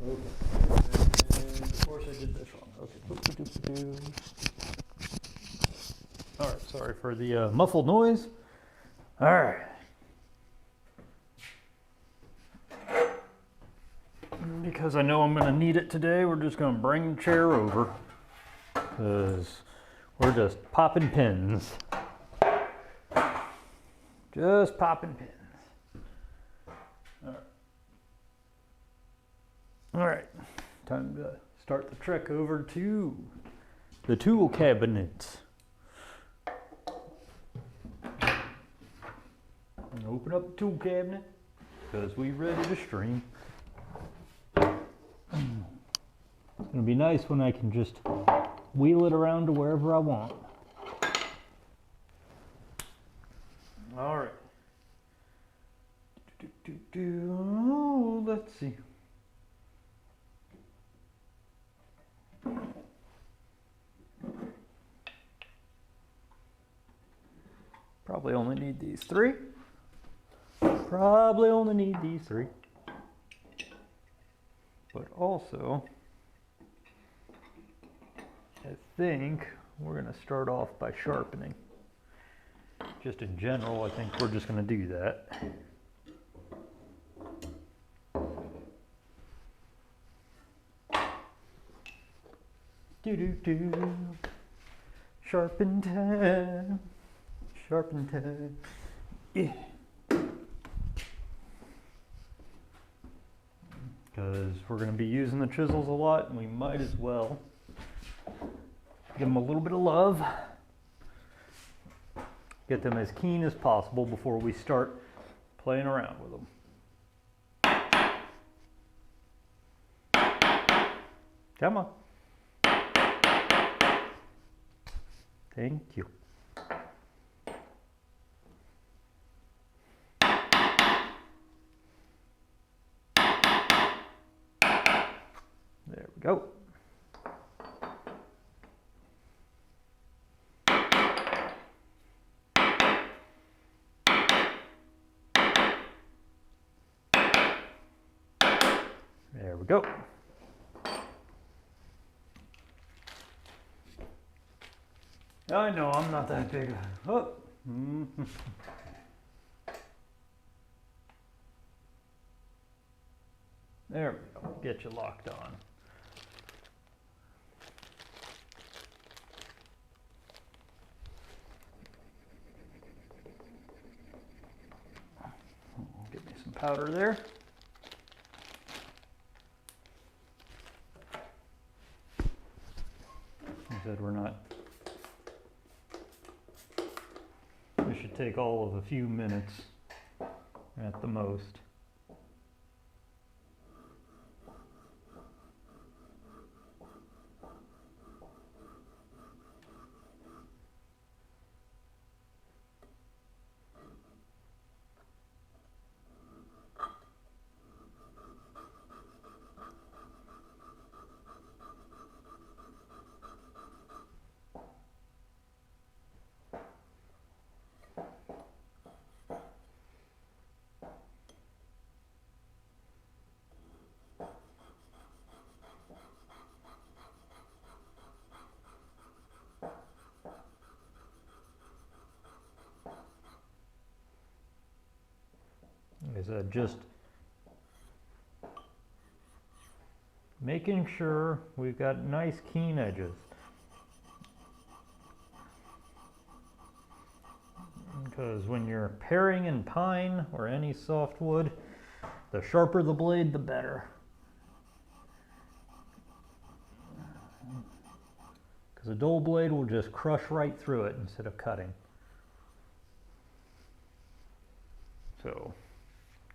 Okay. And of course I did this wrong. Okay. Alright, sorry for the muffled noise. Alright. Because I know I'm going to need it today, we're just going to bring the chair over. Because we're just popping pins. Just popping pins. Alright, time to start the trek over to the tool cabinet. And open up the tool cabinet because we're ready to stream. It's going to be nice when I can just wheel it around to wherever I want. Alright. Let's see. Probably only need these three. Probably only need these three. But also, I think we're going to start off by sharpening. Just in general, I think we're just going to do that. Do-do-do. Sharpen time. Sharpen time. Yeah. Because we're going to be using the chisels a lot, and we might as well give them a little bit of love. Get them as keen as possible before we start playing around with them. Come on. Thank you. There we go. There we go. I know I'm not that big. Oh. Mm-hmm. There we go. Get you locked on. Give me some powder there. I said we're not. This should take all of a few minutes at the most. Like I said, just making sure we've got nice keen edges. Because when you're paring in pine or any softwood, the sharper the blade, the better. Because a dull blade will just crush right through it instead of cutting. So,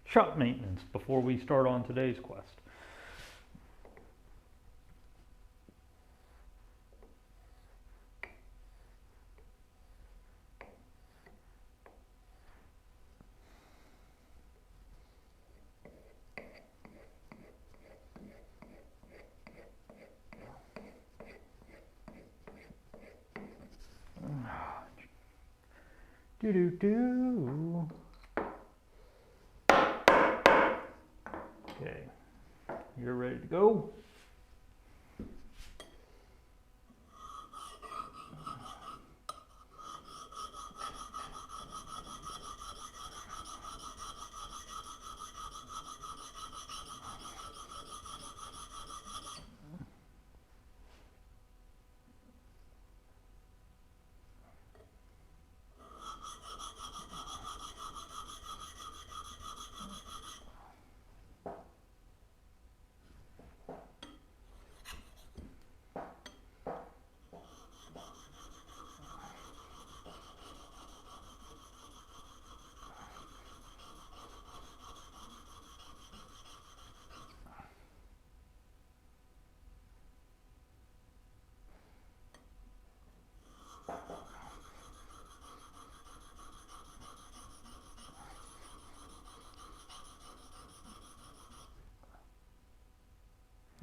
shop maintenance before we start on today's quest. Do-do-do. Okay. you're ready to go.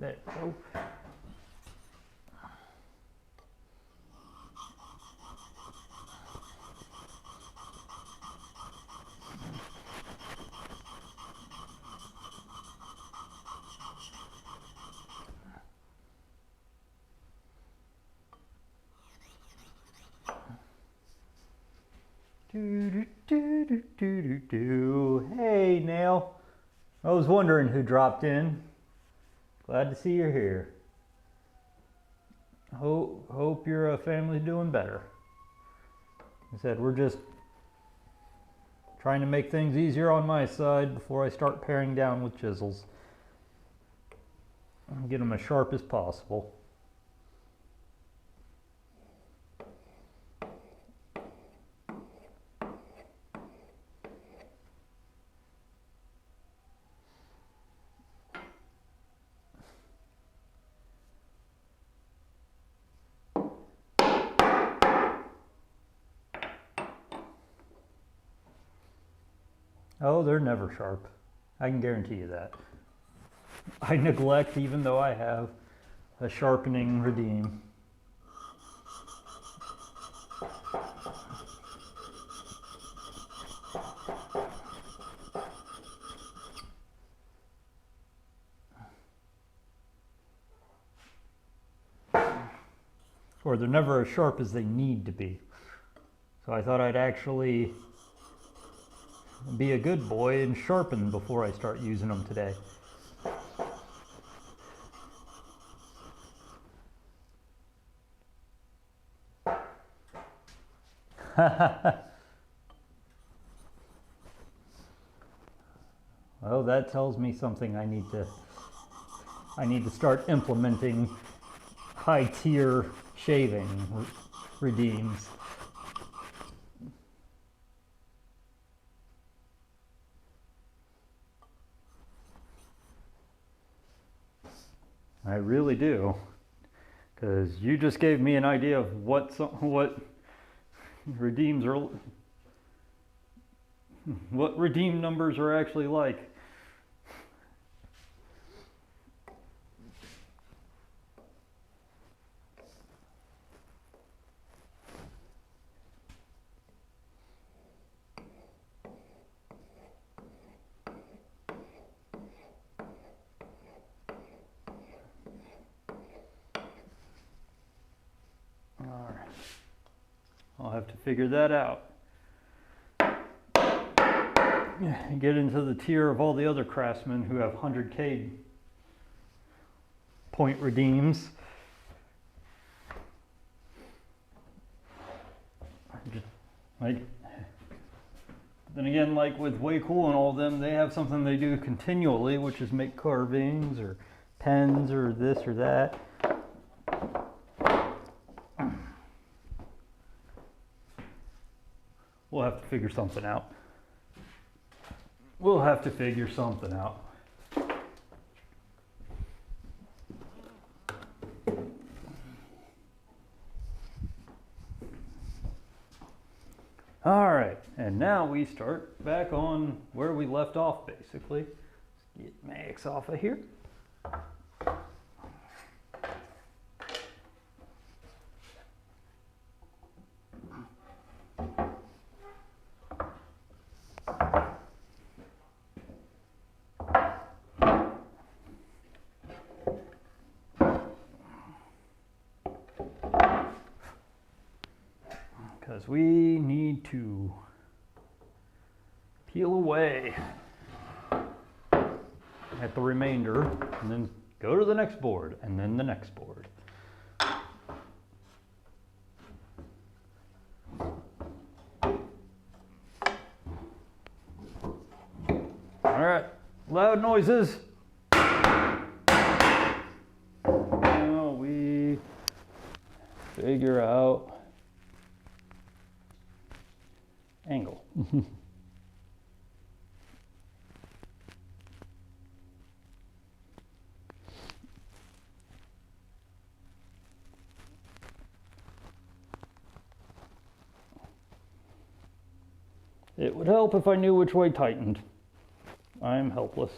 There we go. Hey, Nail. I was wondering who dropped in. Glad to see you're here. Hope your family's doing better. I said we're just trying to make things easier on my side before I start paring down with chisels. And get them as sharp as possible. Oh, they're never sharp. I can guarantee you that. I neglect even though I have a sharpening redeem. Or they're never as sharp as they need to be. So I thought I'd actually be a good boy and sharpen before I start using them today. Well, that tells me something I need to start implementing high tier shaving redeems. I really do, because you just gave me an idea of what redeems are, what redeem numbers are actually like. I'll have to figure that out. Get into the tier of all the other craftsmen who have 100K point redeems. Then again, like with Way Cool and all of them, they have something they do continually, which is make carvings or pens or this or that. We'll have to figure something out. We'll have to figure something out. All right, and now we start back on where we left off, basically. Let's get my axe off of here. because we need to peel away at the remainder and then go to the next board and then the next board. All right, loud noises. Now we figure out angle. It would help if I knew which way tightened. I'm helpless.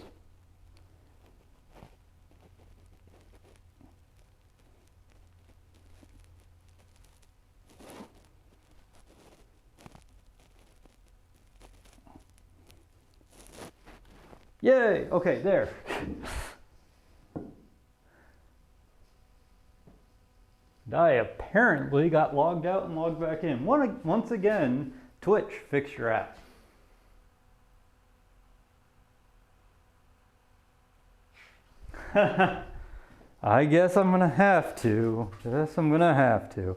Yay! Okay, there. I apparently got logged out and logged back in. Once again, Twitch, fix your app. I guess I'm gonna have to. Yes, I'm gonna have to.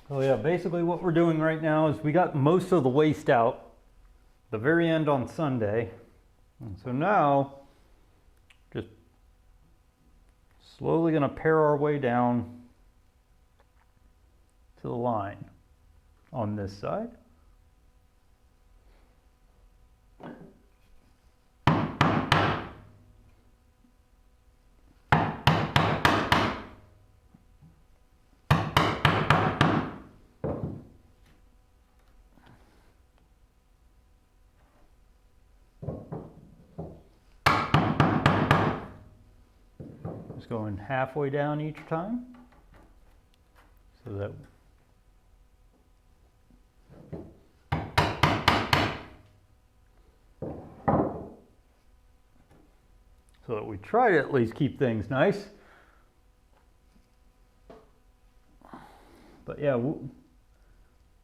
Oh yeah, basically what we're doing right now is we got most of the waste out the very end on Sunday. And so now, just slowly gonna pare our way down to the line on this side. Just going halfway down each time so that we try to at least keep things nice. But yeah,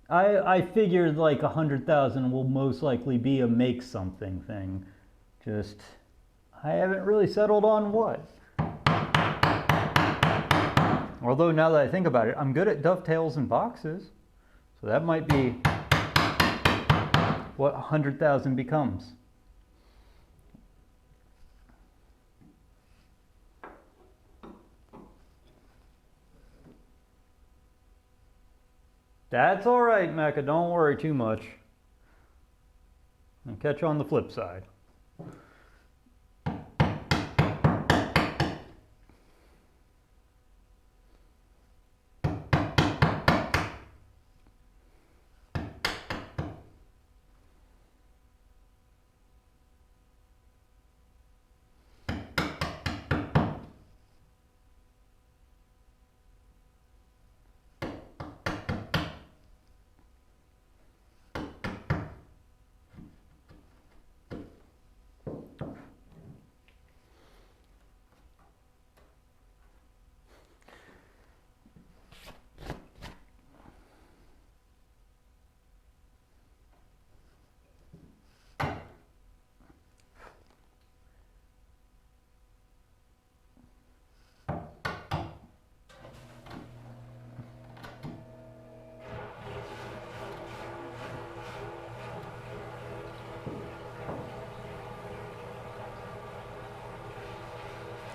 I figured like 100,000 will most likely be a make something thing. Just, I haven't really settled on what. Although now that I think about it, I'm good at dovetails and boxes. So that might be what 100,000 becomes. That's all right, Mecca. Don't worry too much. I'll catch you on the flip side.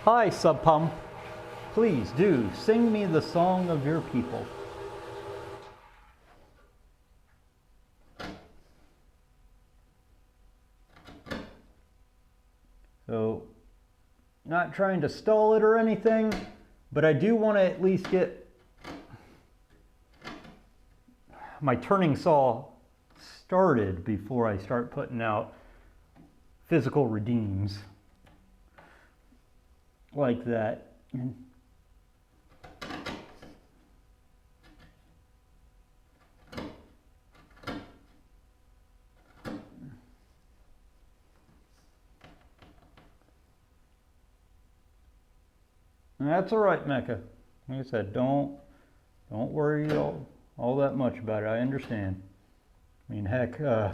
Hi, Sub Pump. Please do sing me the song of your people. So, not trying to stall it or anything, but I do want to at least get my turning saw started before I start putting out physical redeems like that. That's all right, Mecca. Like I said, don't worry all that much about it. I understand. I mean, heck, the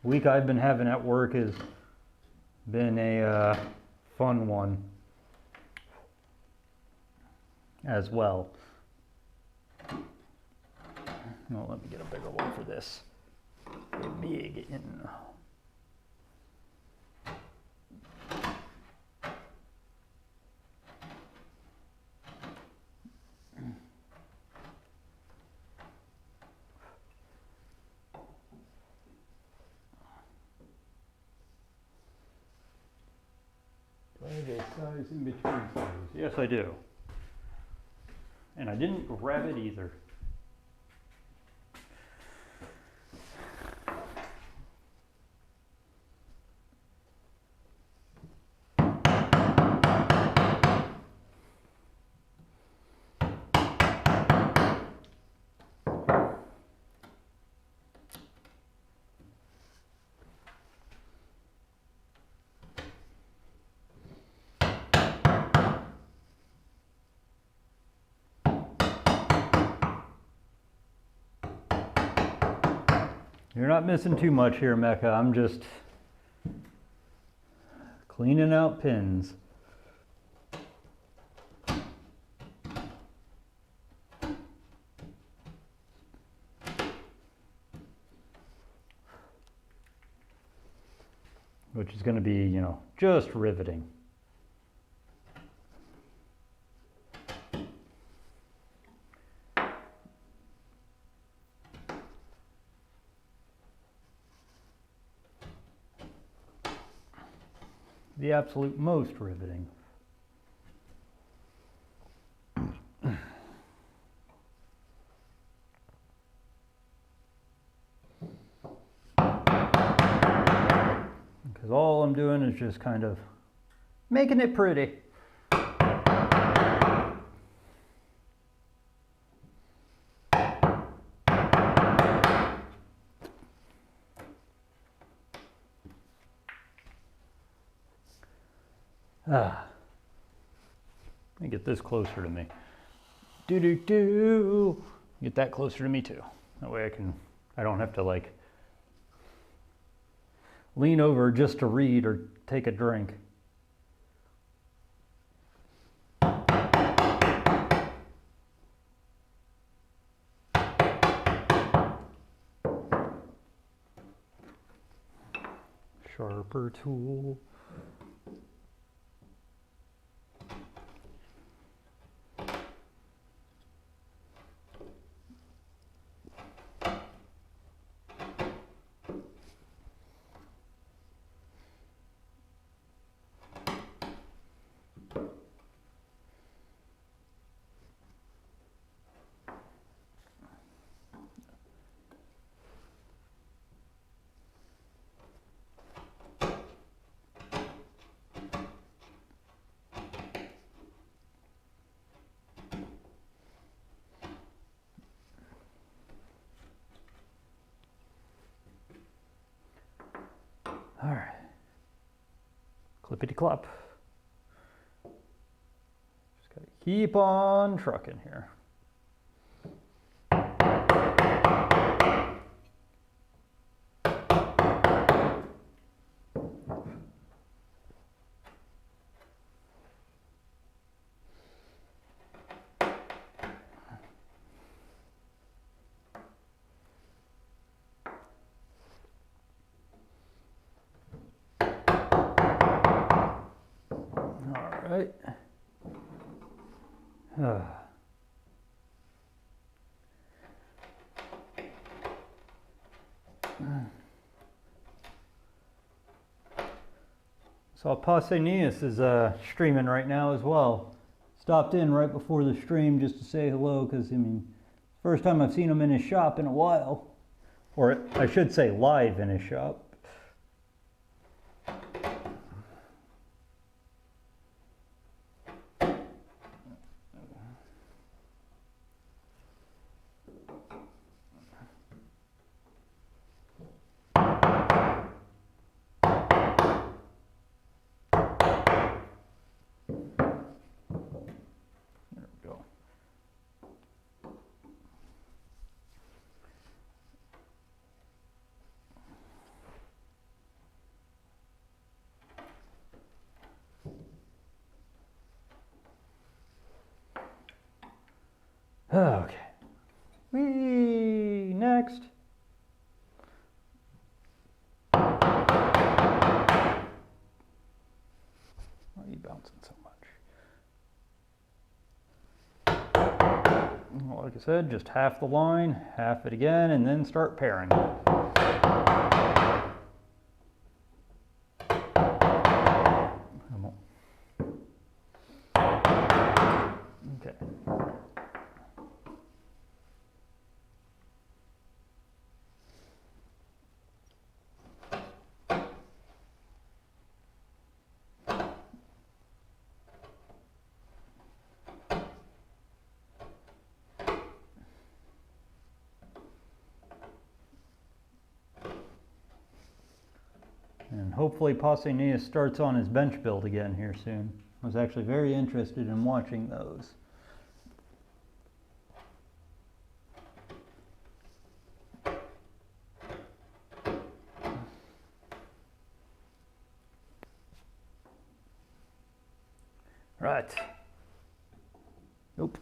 week I've been having at work has been a fun one as well. Well, let me get a bigger one for this. Big in. Do I have a size in between sizes? Yes, I do. And I didn't grab it either. You're not missing too much here, Mecca. I'm just cleaning out pins. Which is going to be, you know, just riveting. The absolute most riveting. Because all I'm doing is just kind of making it pretty. Let me get this closer to me. Get that closer to me too. That way I don't have to like lean over just to read or take a drink. Sharper tool. All right, clippity clop. Just gotta keep on trucking here. Right. So Pausanias is streaming right now as well. Stopped in right before the stream just to say hello because, I mean, first time I've seen him in his shop in a while. Or I should say live in his shop. Okay. Whee! Next. Why are you bouncing so much? Well, like I said, just half the line, half it again, and then start pairing. Okay. And hopefully Pausanias starts on his bench build again here soon. I was actually very interested in watching those. Right. Nope.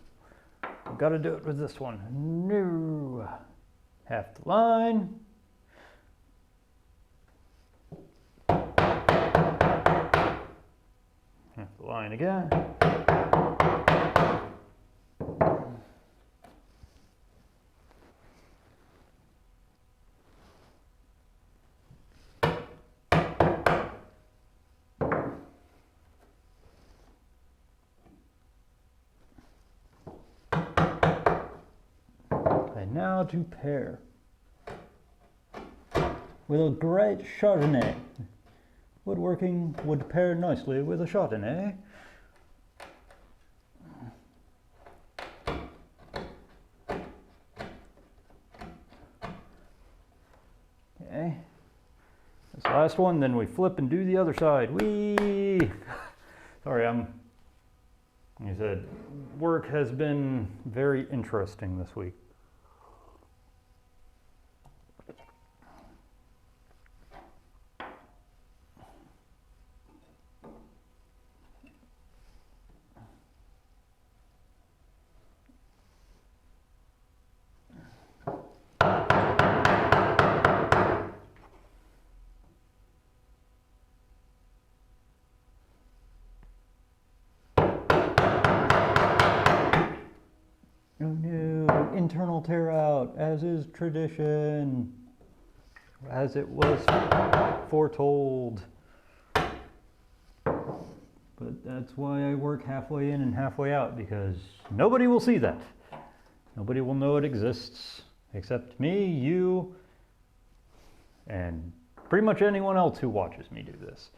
I've got to do it with this one. No. Half the line. Half the line again. And now to pair with a great Chardonnay. Woodworking would pair nicely with a Chardonnay. Okay, this last one, then we flip and do the other side. Whee! Sorry, like I said, work has been very interesting this week. Oh no, internal tear out, as is tradition, as it was foretold. But that's why I work halfway in and halfway out, because nobody will see that. Nobody will know it exists except me, you, and pretty much anyone else who watches me do this.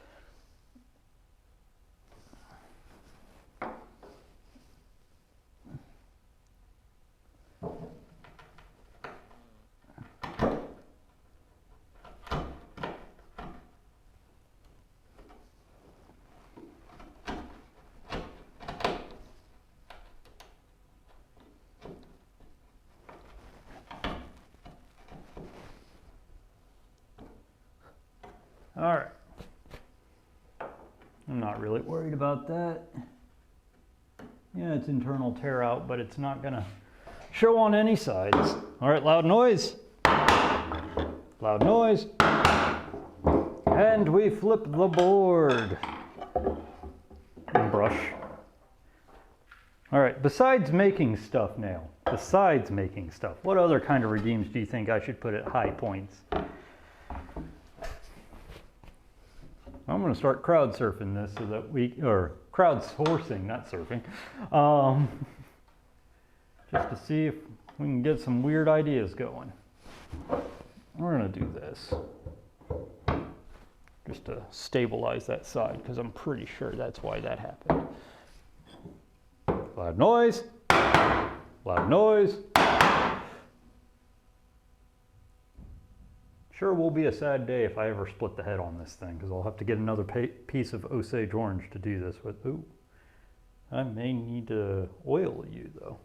All right, I'm not really worried about that. Yeah, it's internal tear out, but it's not gonna show on any sides. All right, loud noise. Loud noise. And we flip the board. And brush. All right, besides making stuff now, what other kind of redeems do you think I should put at high points? I'm going to start crowd surfing this so that crowd sourcing, not surfing, just to see if we can get some weird ideas going. We're going to do this just to stabilize that side, because I'm pretty sure that's why that happened. Loud noise, loud noise. Sure will be a sad day if I ever split the head on this thing, because I'll have to get another piece of Osage orange to do this with. Ooh, I may need to oil you though.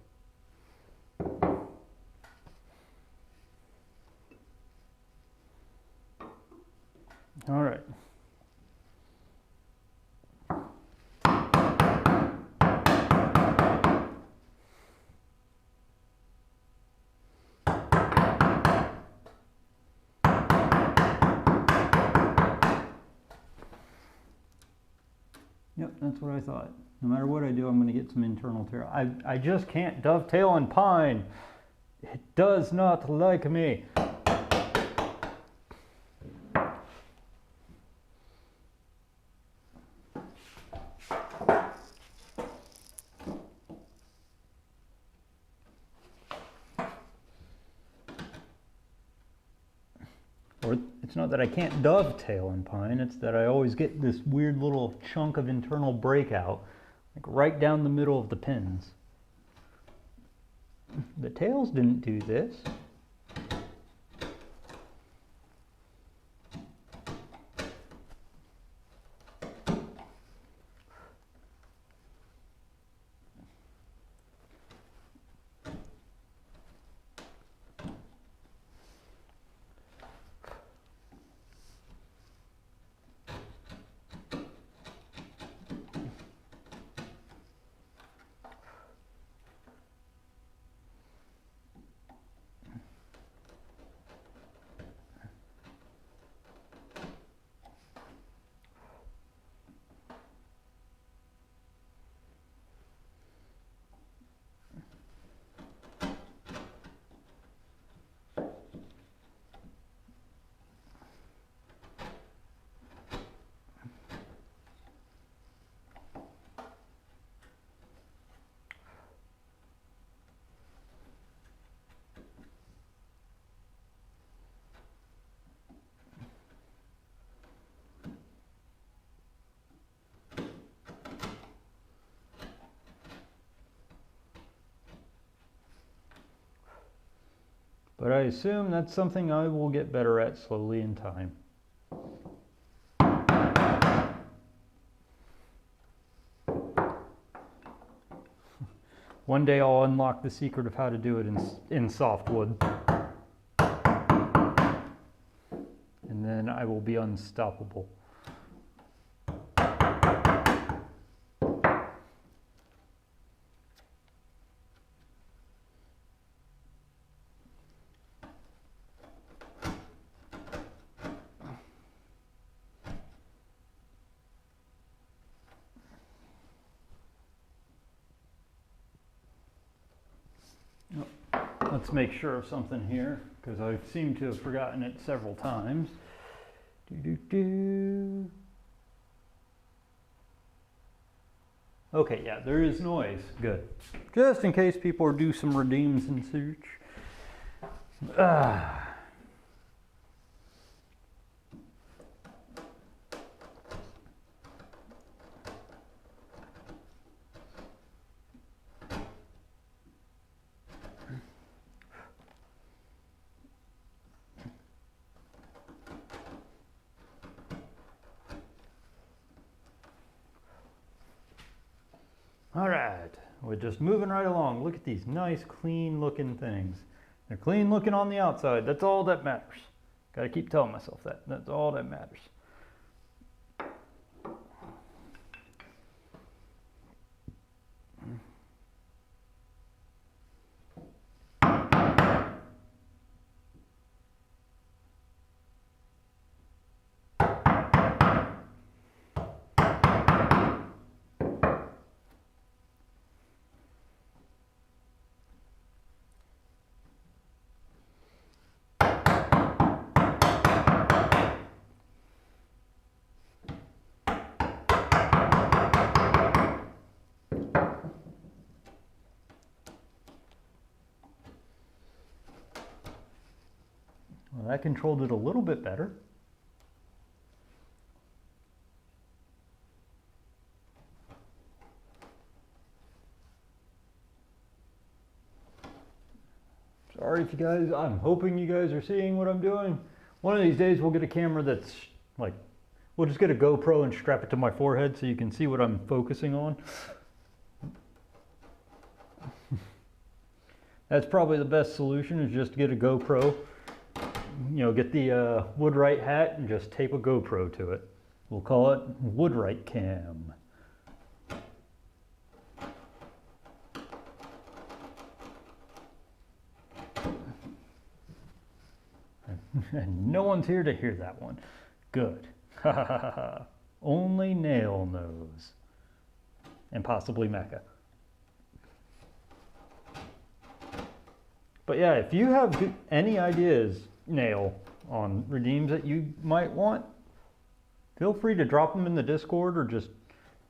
All right. Yep, that's what I thought. No matter what I do, I'm going to get some internal tear. I just can't dovetail on pine. It does not like me. Or it's not that I can't dovetail in pine, it's that I always get this weird little chunk of internal breakout, like right down the middle of the pins. The tails didn't do this. But I assume that's something I will get better at slowly in time. One day I'll unlock the secret of how to do it in softwood. And then I will be unstoppable. Let's make sure of something here, because I seem to have forgotten it several times. Okay, yeah, there is noise. Good. Just in case people do some redeems and such. All right, we're just moving right along. Look at these nice, clean looking things. They're clean looking on the outside. That's all that matters. Got to keep telling myself that. That's all that matters. Well, that controlled it a little bit better. Sorry if you guys, I'm hoping you guys are seeing what I'm doing. One of these days we'll get a camera that's like, we'll just get a GoPro and strap it to my forehead so you can see what I'm focusing on. That's probably the best solution, is just get a GoPro. You know, get the Woodwright hat and just tape a GoPro to it. We'll call it Woodwright Cam. And no one's here to hear that one. Good. Only Nail knows. and possibly Mecca. But yeah, if you have any ideas, Nail, on redeems that you might want, feel free to drop them in the Discord or just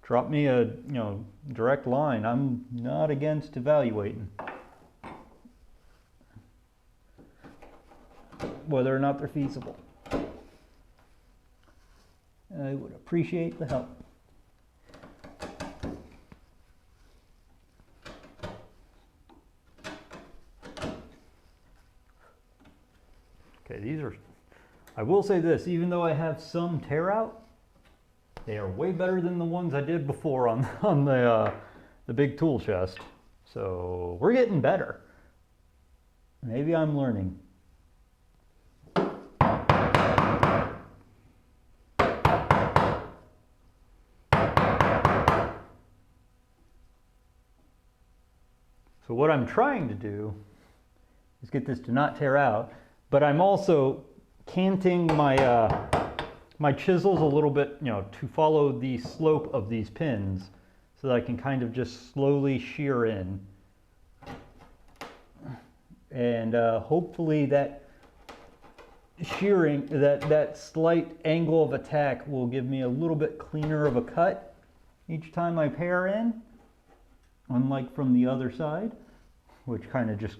drop me a direct line. I'm not against evaluating whether or not they're feasible. I would appreciate the help. Okay, these are, I will say this, even though I have some tear out, they are way better than the ones I did before on the big tool chest. So we're getting better. Maybe I'm learning. So what I'm trying to do is get this to not tear out, but I'm also canting my my chisels a little bit, to follow the slope of these pins so that I can kind of just slowly shear in. And hopefully that shearing, that slight angle of attack will give me a little bit cleaner of a cut each time I pare in, unlike from the other side, which kind of just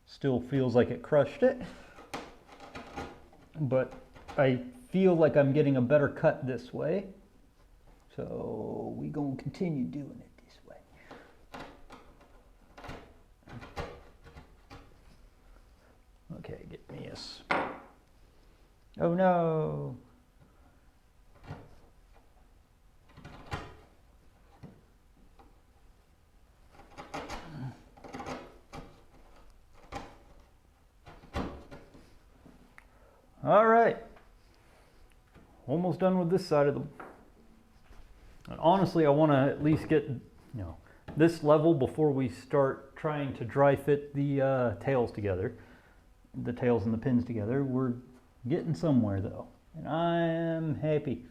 still feels like it crushed it. But I feel like I'm getting a better cut this way, so we gonna continue doing it this way. Okay, get me a... Oh no! All right, almost done with this side of the, and honestly I want to at least get this level before we start trying to dry fit the tails together, the tails and the pins together. We're getting somewhere though, and I'm happy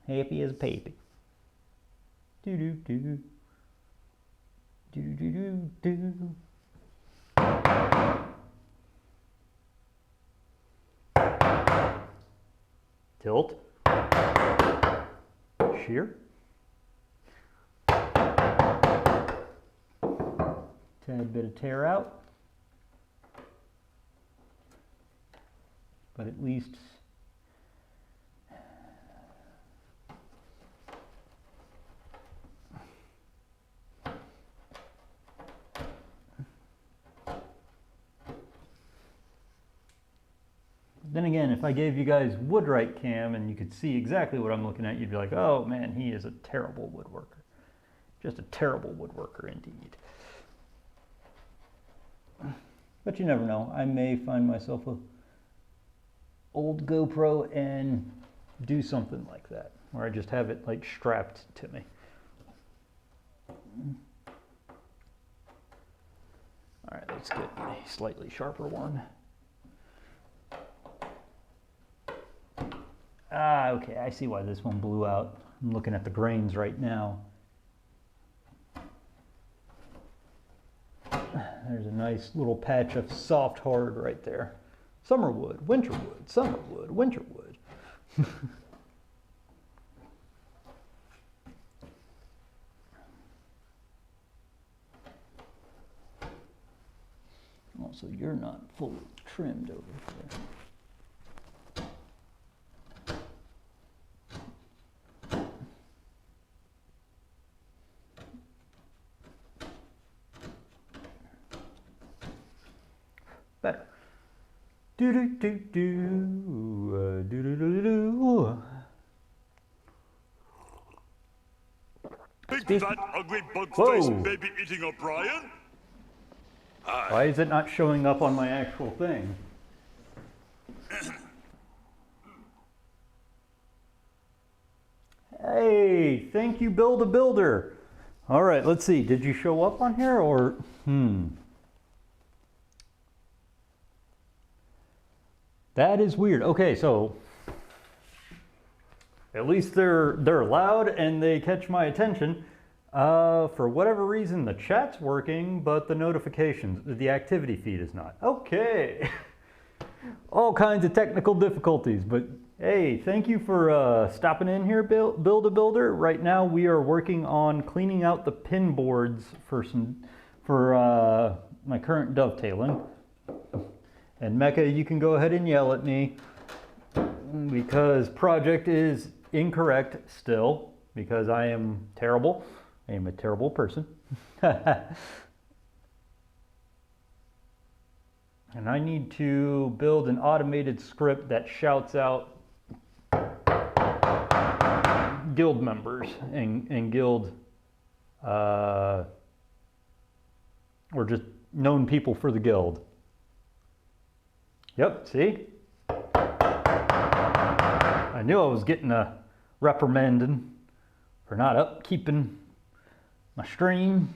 as a baby. Do do do do do do do. Tilt, shear, tad bit of tear out, but at least then again, if I gave you guys Woodwright cam and you could see exactly what I'm looking at, you'd be like, oh man, he is a terrible woodworker. Just a terrible woodworker indeed. But you never know. I may find myself a old GoPro and do something like that, where I just have it like strapped to me. All right, let's get a slightly sharper one. Ah, okay, I see why this one blew out. I'm looking at the grains right now. There's a nice little patch of soft hard right there. Summer wood, winter wood, summer wood, winter wood. Also, you're not fully trimmed over there. Better. Do do do do do do do do. Big fat ugly bug-faced baby eating O'Brien. Why is it not showing up on my actual thing? Hey, thank you, Build-A-Builder. All right, let's see. Did you show up on here or That is weird. Okay, so at least they're loud and they catch my attention. For whatever reason, the chat's working, but the notifications, the activity feed is not. Okay. All kinds of technical difficulties, but hey, thank you for stopping in here, Build-A-Builder. Right now we are working on cleaning out the pin boards for my current dovetailing. And Mecca, you can go ahead and yell at me because project is incorrect still because I am terrible. I am a terrible person. And I need to build an automated script that shouts out guild members and guild, or just known people for the guild. Yep, see? I knew I was getting a reprimanded for not upkeeping my stream.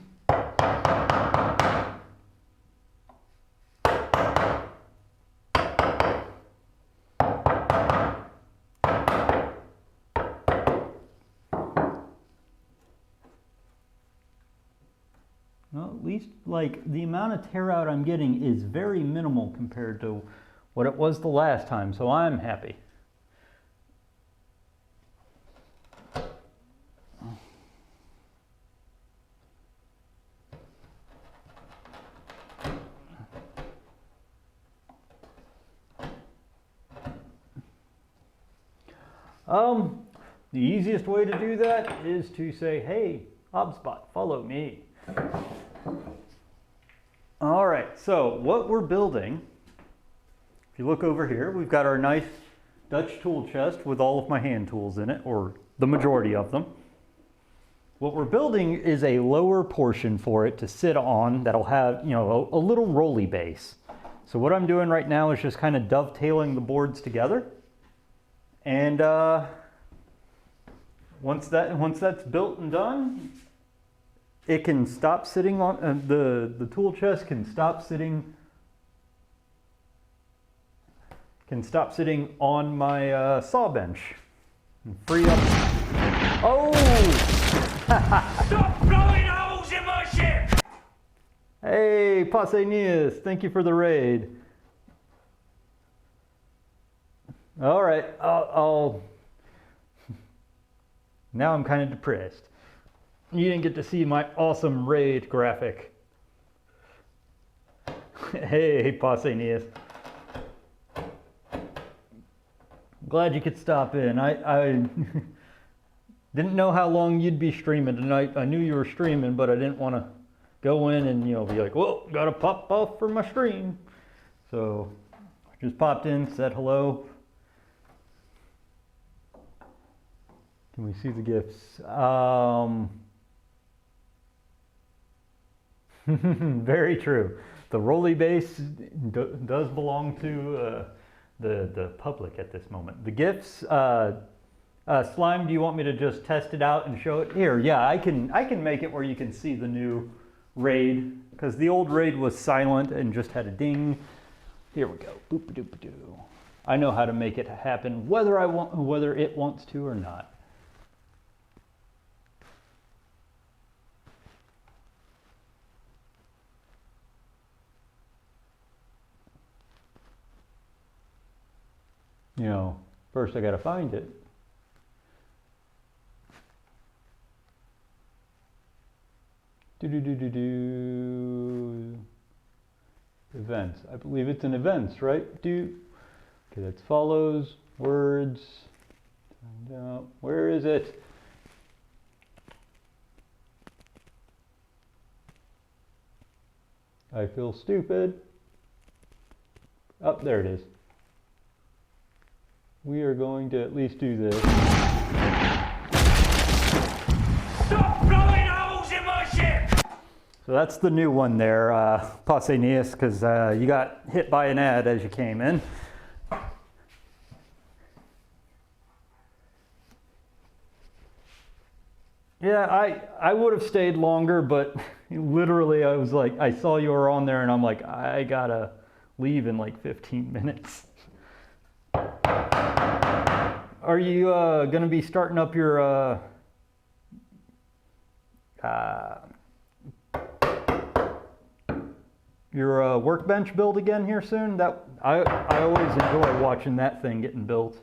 Well, at least like the amount of tear out I'm getting is very minimal compared to what it was the last time, so I'm happy. The easiest way to do that is to say, hey, HobSpot, follow me. All right, so what we're building, if you look over here, we've got our nice Dutch tool chest with all of my hand tools in it, or the majority of them. What we're building is a lower portion for it to sit on that'll have, you know, a little rolly base. So what I'm doing right now is just kind of dovetailing the boards together. And once that's built and done, it can stop sitting on, the tool chest can stop sitting on my saw bench and free up. Oh! Stop blowing holes in my ship! Hey, Pausanias, thank you for the raid. All right, now I'm kind of depressed. You didn't get to see my awesome raid graphic. Hey, Pausanias. Glad you could stop in. I didn't know how long you'd be streaming tonight. I knew you were streaming, but I didn't want to go in and, you know, be like, whoa, gotta pop off for my stream. So I just popped in, said hello. Can we see the gifts? Very true. The rolly base does belong to the public at this moment. The gifts, Slime, do you want me to just test it out and show it? Here, yeah, I can make it where you can see the new raid, because the old raid was silent and just had a ding. Here we go. Boop-a-doop-a-doo. I know how to make it happen, whether it wants to or not. You know, first I gotta find it. Events. I believe it's in events, right? Okay, that's follows, words. Find out. Where is it? I feel stupid. Oh, there it is. We are going to at least do this. Stop blowing holes in my ship! So that's the new one there, Pausanias, because you got hit by an ad as you came in. Yeah, I would have stayed longer, but literally I was like, I saw you were on there and I'm like, I gotta leave in like 15 minutes. Are you gonna be starting up your, Your workbench build again here soon? I always enjoy watching that thing getting built.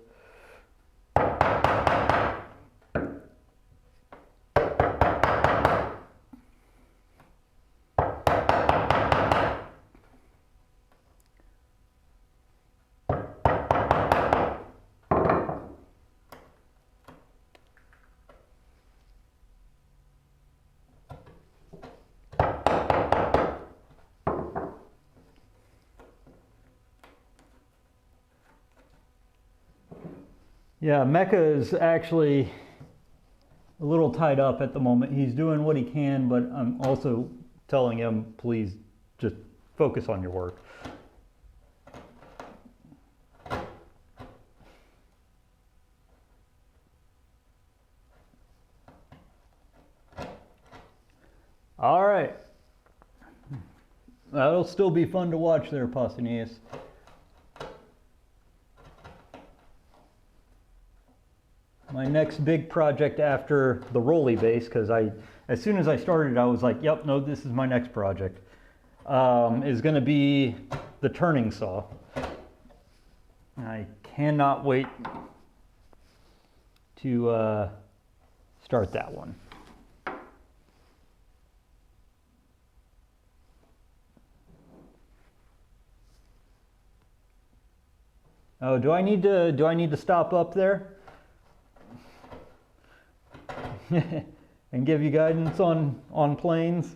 Yeah, Mecha is actually a little tied up at the moment. He's doing what he can, but I'm also telling him, please just focus on your work. All right. That'll still be fun to watch there, Pausanias. My next big project after the Rolly base, because as soon as I started, I was like, yep, no, this is my next project, is going to be the turning saw. I cannot wait to start that one. Oh, do I need to stop up there and give you guidance on planes?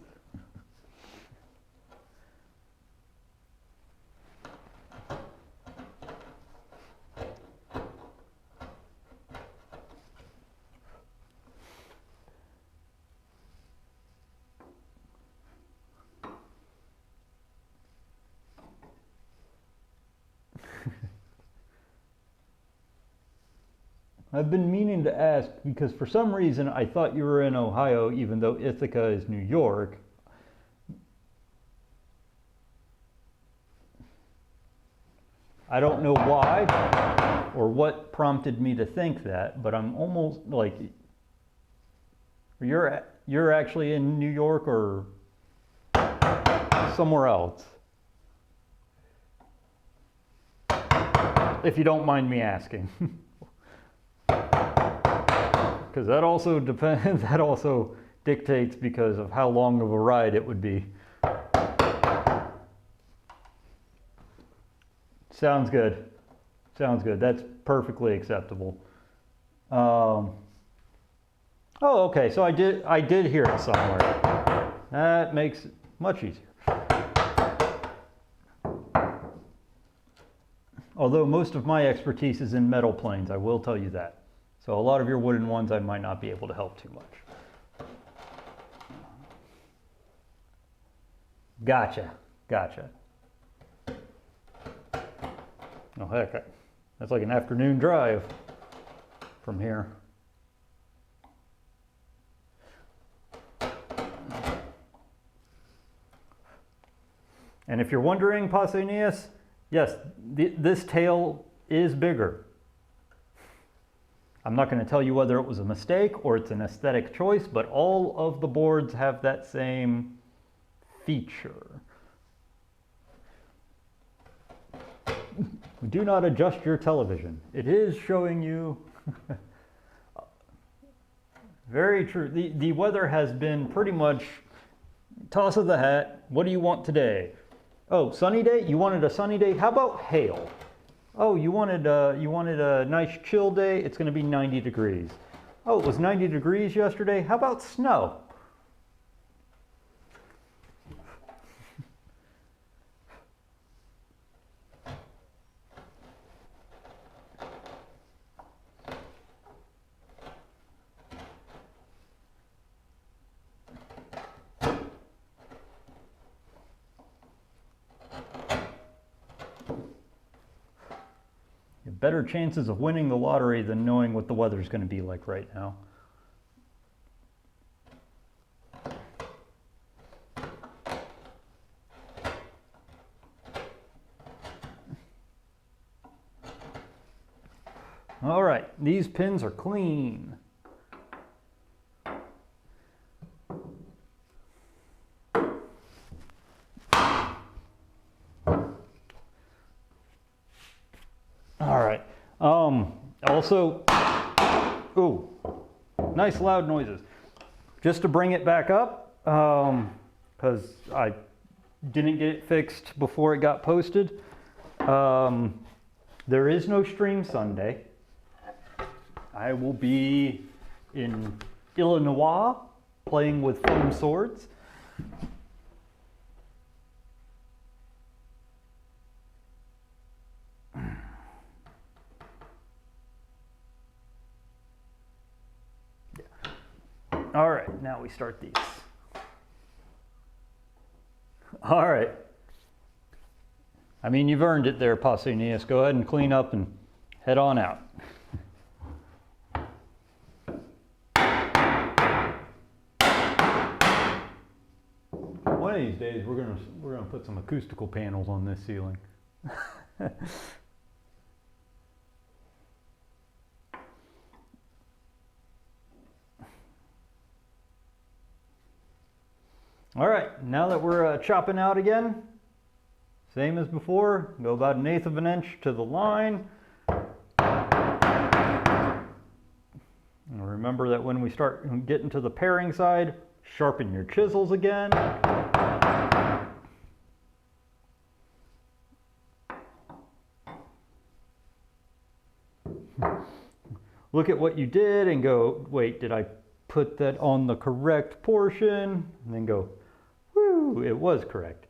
I've been meaning to ask because for some reason I thought you were in Ohio even though Ithaca is New York. I don't know why or what prompted me to think that, but I'm almost like you're actually in New York or somewhere else. If you don't mind me asking. Because that also depends, that also dictates because of how long of a ride it would be. Sounds good. Sounds good. That's perfectly acceptable. Oh, okay. So I did hear it somewhere. That makes it much easier. Although most of my expertise is in metal planes, I will tell you that. So a lot of your wooden ones I might not be able to help too much. Gotcha. Gotcha. Oh heck, that's like an afternoon drive from here. And if you're wondering, Pausanias, yes, this tail is bigger. I'm not going to tell you whether it was a mistake or it's an aesthetic choice, but all of the boards have that same feature. Do not adjust your television. It is showing you. Very true. The weather has been pretty much toss of the hat. What do you want today? Oh, sunny day? You wanted a sunny day? How about hail? Oh, you wanted a nice chill day? It's going to be 90 degrees. Oh, it was 90 degrees yesterday? How about snow? Better chances of winning the lottery than knowing what the weather's going to be like right now. All right, these pins are clean. Also, ooh, nice loud noises. Just to bring it back up, because I didn't get it fixed before it got posted. There is no stream Sunday. I will be in Illinois playing with foam swords. All right, now we start these. All right. I mean, you've earned it there, Pausanias. Go ahead and clean up and head on out. One of these days, we're gonna put some acoustical panels on this ceiling. All right, now that we're chopping out again, same as before, go about 1/8 of an inch to the line. And remember that when we start getting to the paring side, sharpen your chisels again. Look at what you did and go, wait, did I put that on the correct portion? And then go, whoo, it was correct.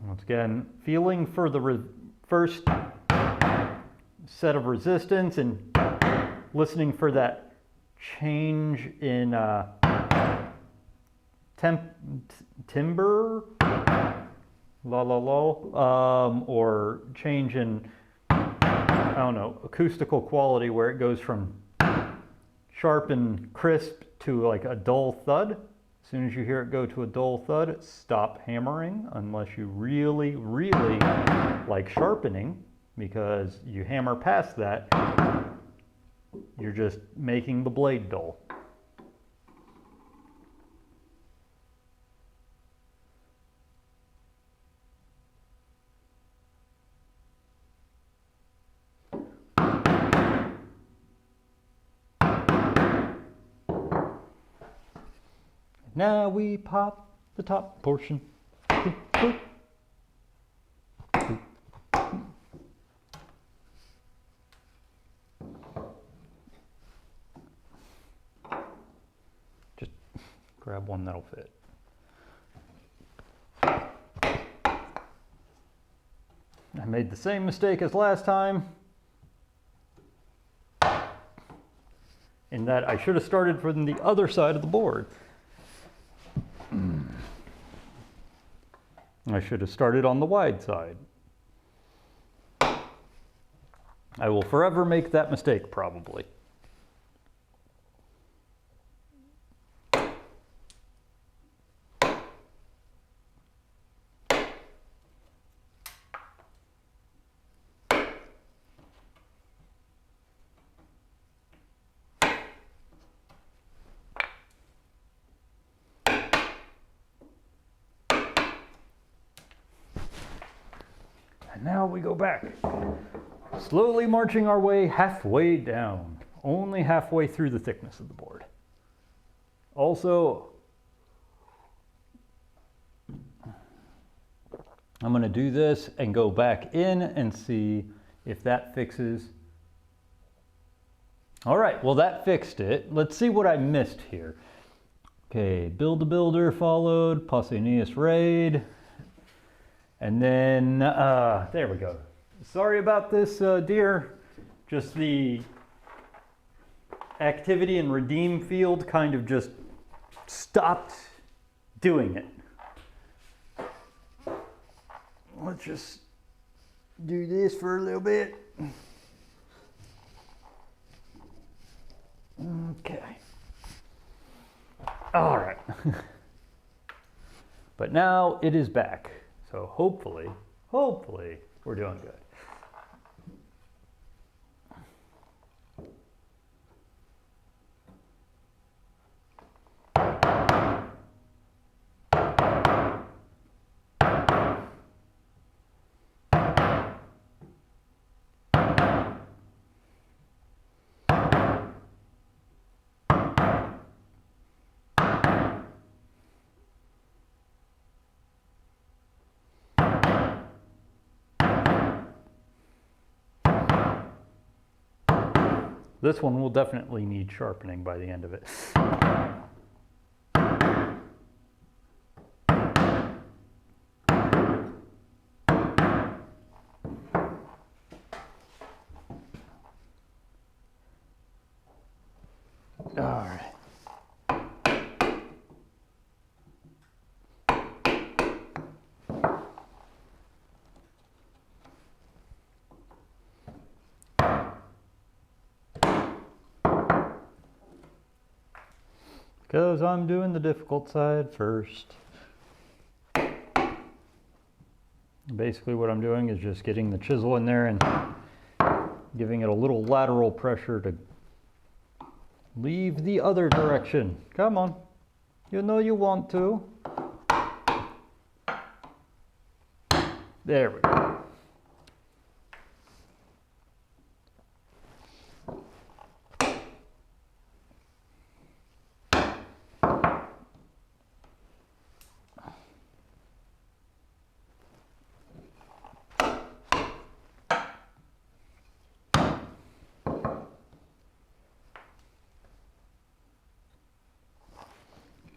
Once again, feeling for the first set of resistance and listening for that change in timbre, or change in, I don't know, acoustical quality where it goes from sharp and crisp to like a dull thud. As soon as you hear it go to a dull thud, stop hammering unless you really, really like sharpening, because you hammer past that, you're just making the blade dull. Now we pop the top portion. Just grab one that'll fit. I made the same mistake as last time, in that I should have started from the other side of the board. I should have started on the wide side. I will forever make that mistake, probably. And now we go back, slowly marching our way halfway down, only halfway through the thickness of the board. Also, I'm going to do this and go back in and see if that fixes. All right, well that fixed it. Let's see what I missed here. Okay, Build a Builder followed, Pausanias Raid. And then, there we go. Sorry about this, dear. Just the activity and redeem field kind of just stopped doing it. Let's just do this for a little bit. Okay. All right. But now it is back. So hopefully, we're doing good. This one will definitely need sharpening by the end of it. All right. Because I'm doing the difficult side first. Basically what I'm doing is just getting the chisel in there and giving it a little lateral pressure to leave the other direction. Come on. You know you want to. There we go.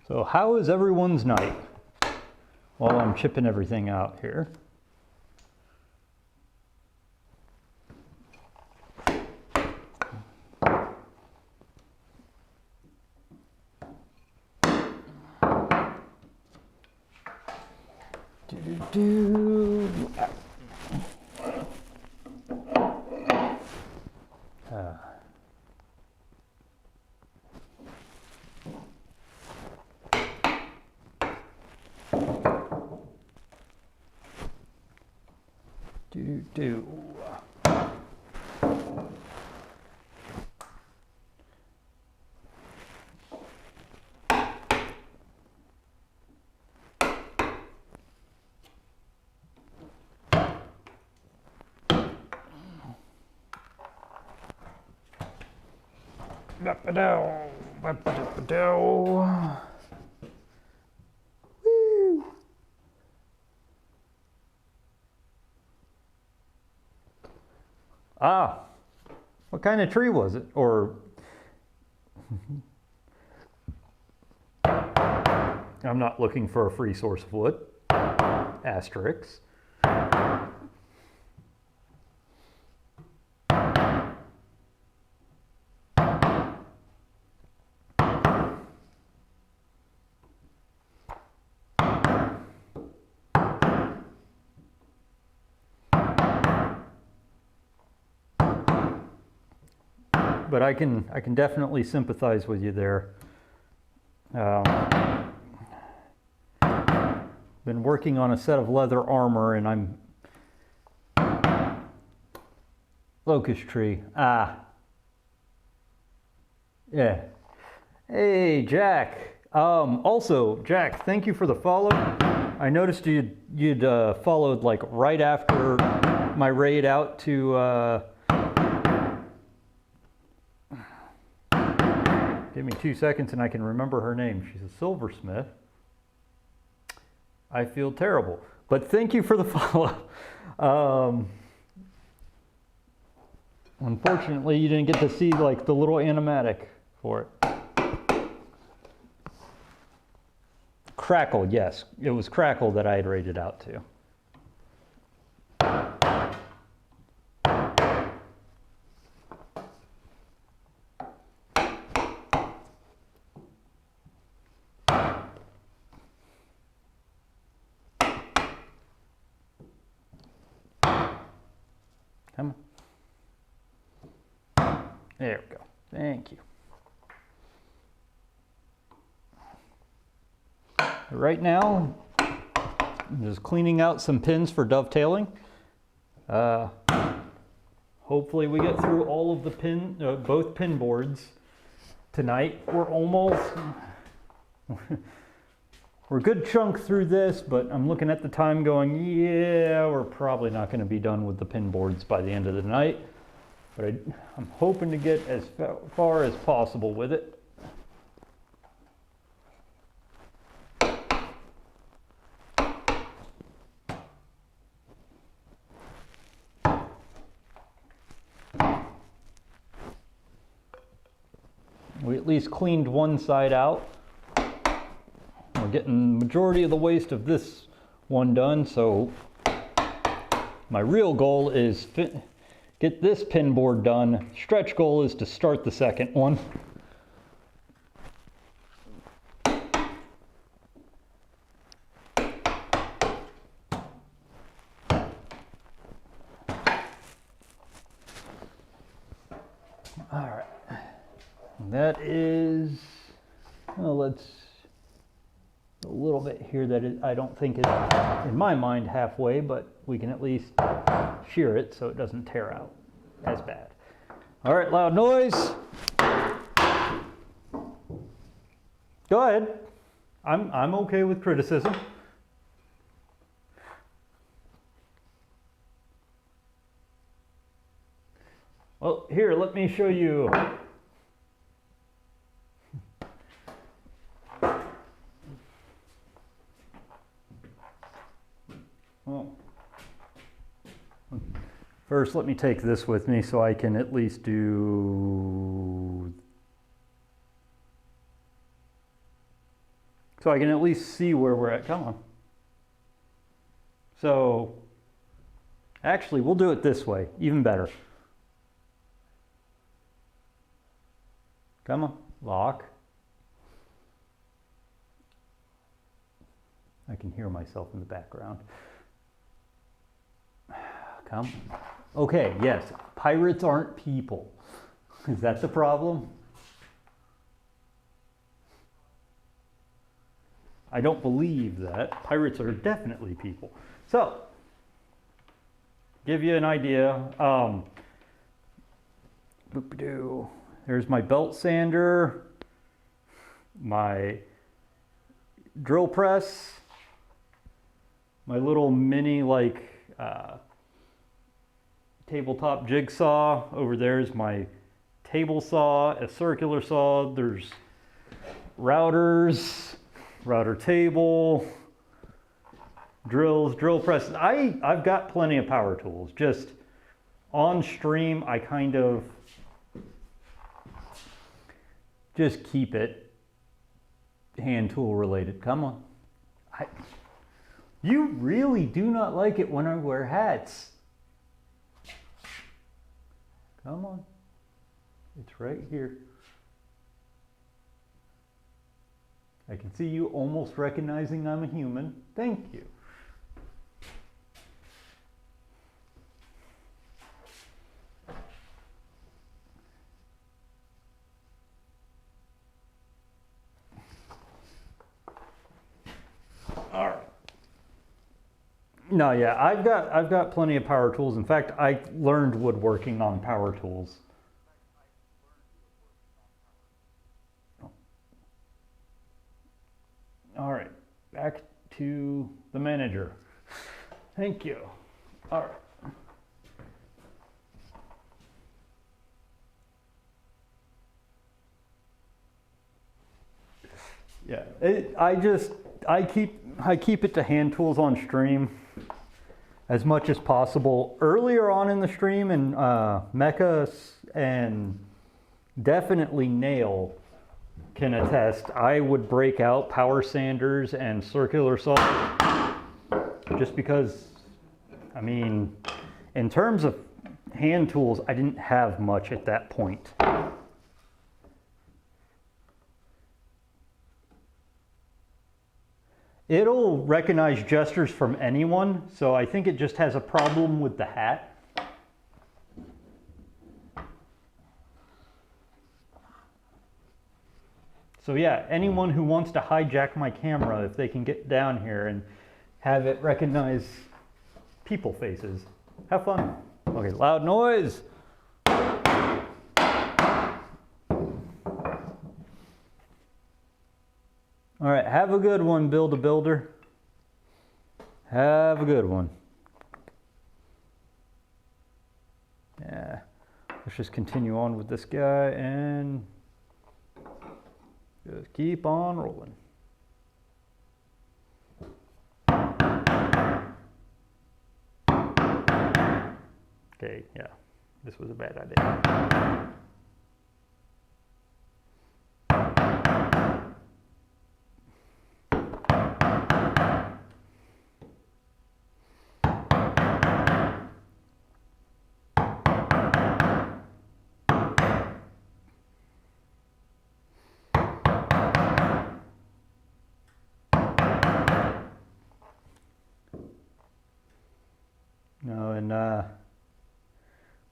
So how is everyone's night while I'm chipping everything out here? Woo. Ah, what kind of tree was it? Or I'm not looking for a free source of wood. Asterix. But I can definitely sympathize with you there. Been working on a set of leather armor, and I'm locust tree. Ah, yeah. Hey, Jack. Also, Jack, thank you for the follow. I noticed you'd followed like right after my raid out to. Give me 2 seconds and I can remember her name. She's a silversmith. I feel terrible, but thank you for the follow. Unfortunately, you didn't get to see like the little animatic for it. Crackle, yes. It was Crackle that I had raided out to. Come on. There we go. Thank you. Right now, I'm just cleaning out some pins for dovetailing. Hopefully we get through all of the both pin boards tonight. We're almost, we're a good chunk through this, but I'm looking at the time going, yeah, we're probably not going to be done with the pin boards by the end of the night. But I'm hoping to get as far as possible with it. at least cleaned one side out. We're getting the majority of the waste of this one done, so my real goal is get this pin board done. Stretch goal is to start the second one. All right, that is, well, let's, a little bit here that I don't think is, in my mind, halfway, but we can at least shear it so it doesn't tear out as bad. All right, loud noise. Go ahead. I'm okay with criticism. Well, here, let me show you. Well, first, let me take this with me so I can at least do, so I can at least see where we're at. Come on. So, actually, we'll do it this way, even better. Come on, lock. I can hear myself in the background. Come. Okay, yes, pirates aren't people. Is that the problem? I don't believe that. Pirates are definitely people. So, give you an idea. There's my belt sander, my drill press, my little mini tabletop jigsaw. Over there is my table saw, a circular saw. There's routers, router table, drills, drill press. I've got plenty of power tools. Just on stream, I kind of just keep it hand tool related. Come on. You really do not like it when I wear hats. Come on. It's right here. I can see you almost recognizing I'm a human. Thank you. All right. No, yeah, I've got plenty of power tools. In fact, I learned woodworking on power tools. All right, back to the manager. Thank you. All right. Yeah, I keep it to hand tools on stream as much as possible. Earlier on in the stream, and Mecha and definitely Nail can attest, I would break out power sanders and circular saws just because, I mean, in terms of hand tools, I didn't have much at that point. It'll recognize gestures from anyone, so I think it just has a problem with the hat. So yeah, anyone who wants to hijack my camera, if they can get down here and have it recognize people faces, have fun. Okay, loud noise. All right, have a good one, Build-A-Builder. Have a good one. Yeah, let's just continue on with this guy and just keep on rolling. Okay, yeah, this was a bad idea. No, and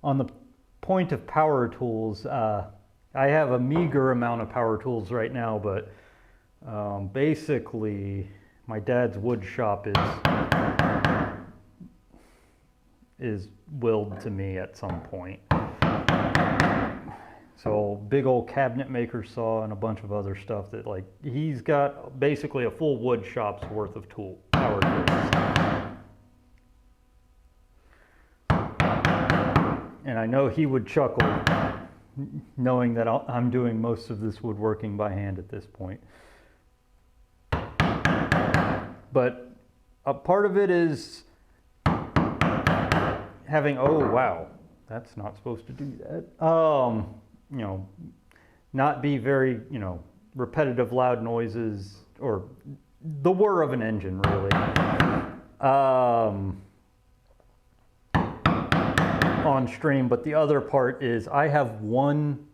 on the point of power tools, I have a meager amount of power tools right now, but basically my dad's wood shop is willed to me at some point. So big old cabinet maker saw and a bunch of other stuff that, like, he's got basically a full wood shop's worth of power tools. And I know he would chuckle knowing that I'm doing most of this woodworking by hand at this point. But a part of it is having, oh wow, that's not supposed to do that. You know, not be very, you know, repetitive loud noises or the whir of an engine, really. On stream, but the other part is I have one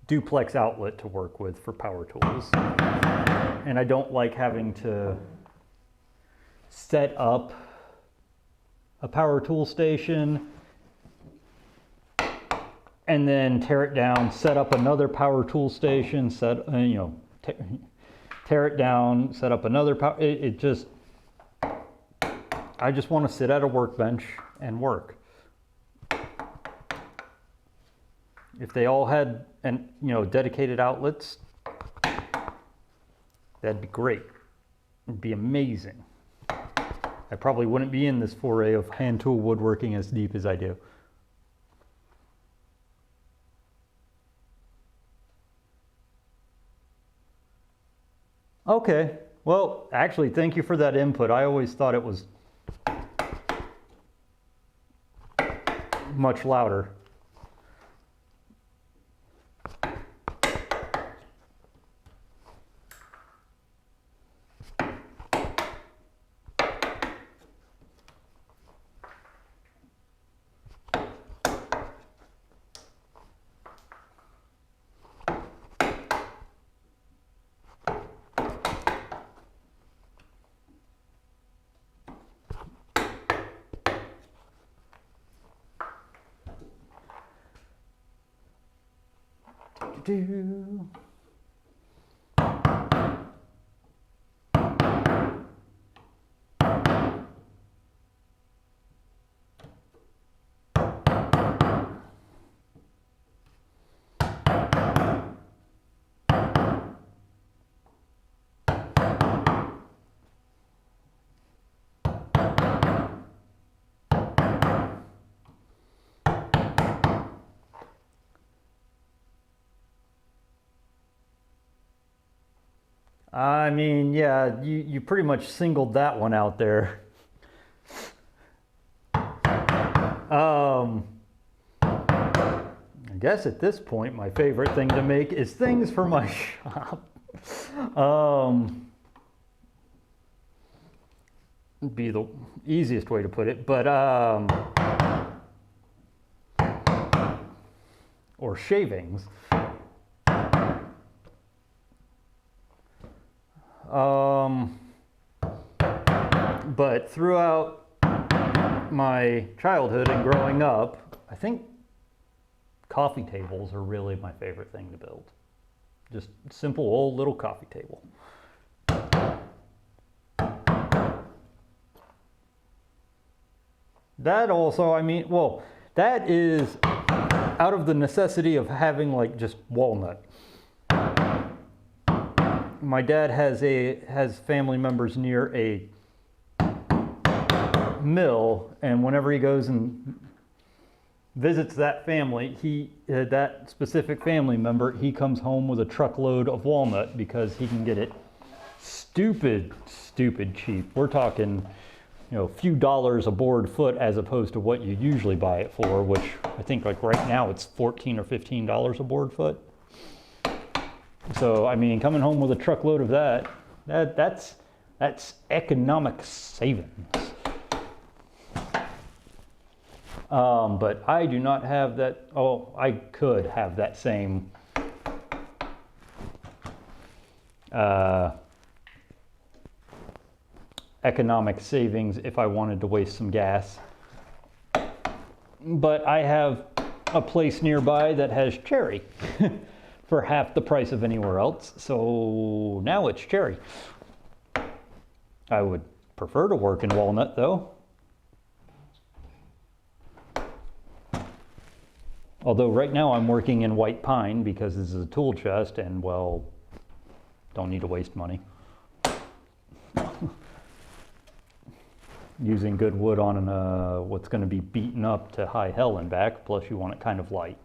duplex outlet to work with for power tools, and I don't like having to set up a power tool station and then tear it down, set up another power tool station, tear it down, set up another power. I just want to sit at a workbench and work. If they all had dedicated outlets, that'd be great. It'd be amazing. I probably wouldn't be in this foray of hand tool woodworking as deep as I do. Okay, well, actually, thank you for that input. I always thought it was much louder. Do. I mean, yeah, you pretty much singled that one out there. I guess at this point, my favorite thing to make is things for my shop. Be the easiest way to put it, but or shavings. But throughout my childhood and growing up, I think coffee tables are really my favorite thing to build. Just simple old little coffee table. That also, I mean, well, that is out of the necessity of having like just walnut. My dad has family members near a mill, and whenever he goes and visits that family, that specific family member, he comes home with a truckload of walnut because he can get it stupid cheap. We're talking, a few dollars a board foot as opposed to what you usually buy it for, which I think like right now it's $14 or $15 a board foot. So, I mean, coming home with a truckload of that's economic savings. But I do not have that. Oh, I could have that same economic savings if I wanted to waste some gas. but I have a place nearby that has cherry for half the price of anywhere else. So now it's cherry. I would prefer to work in walnut though. Although right now I'm working in white pine because this is a tool chest and, well, don't need to waste money. Using good wood on what's going to be beaten up to high hell and back, plus you want it kind of light.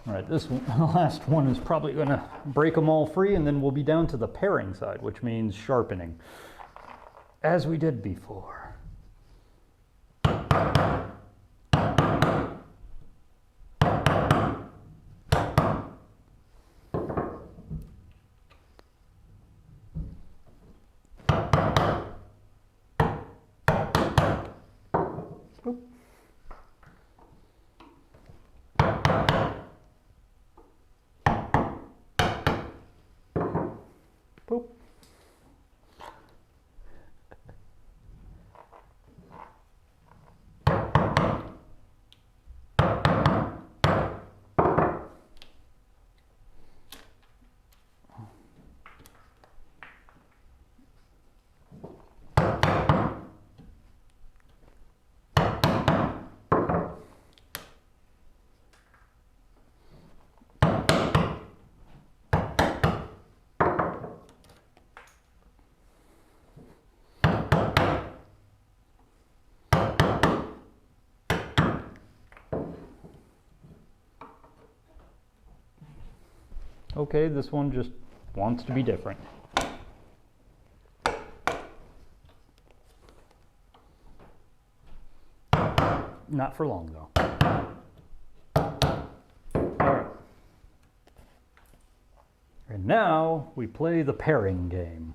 All right, this one, the last one is probably going to break them all free, and then we'll be down to the paring side, which means sharpening, as we did before. Boop. Okay, this one just wants to be different. Not for long though. All right. And now we play the pairing game.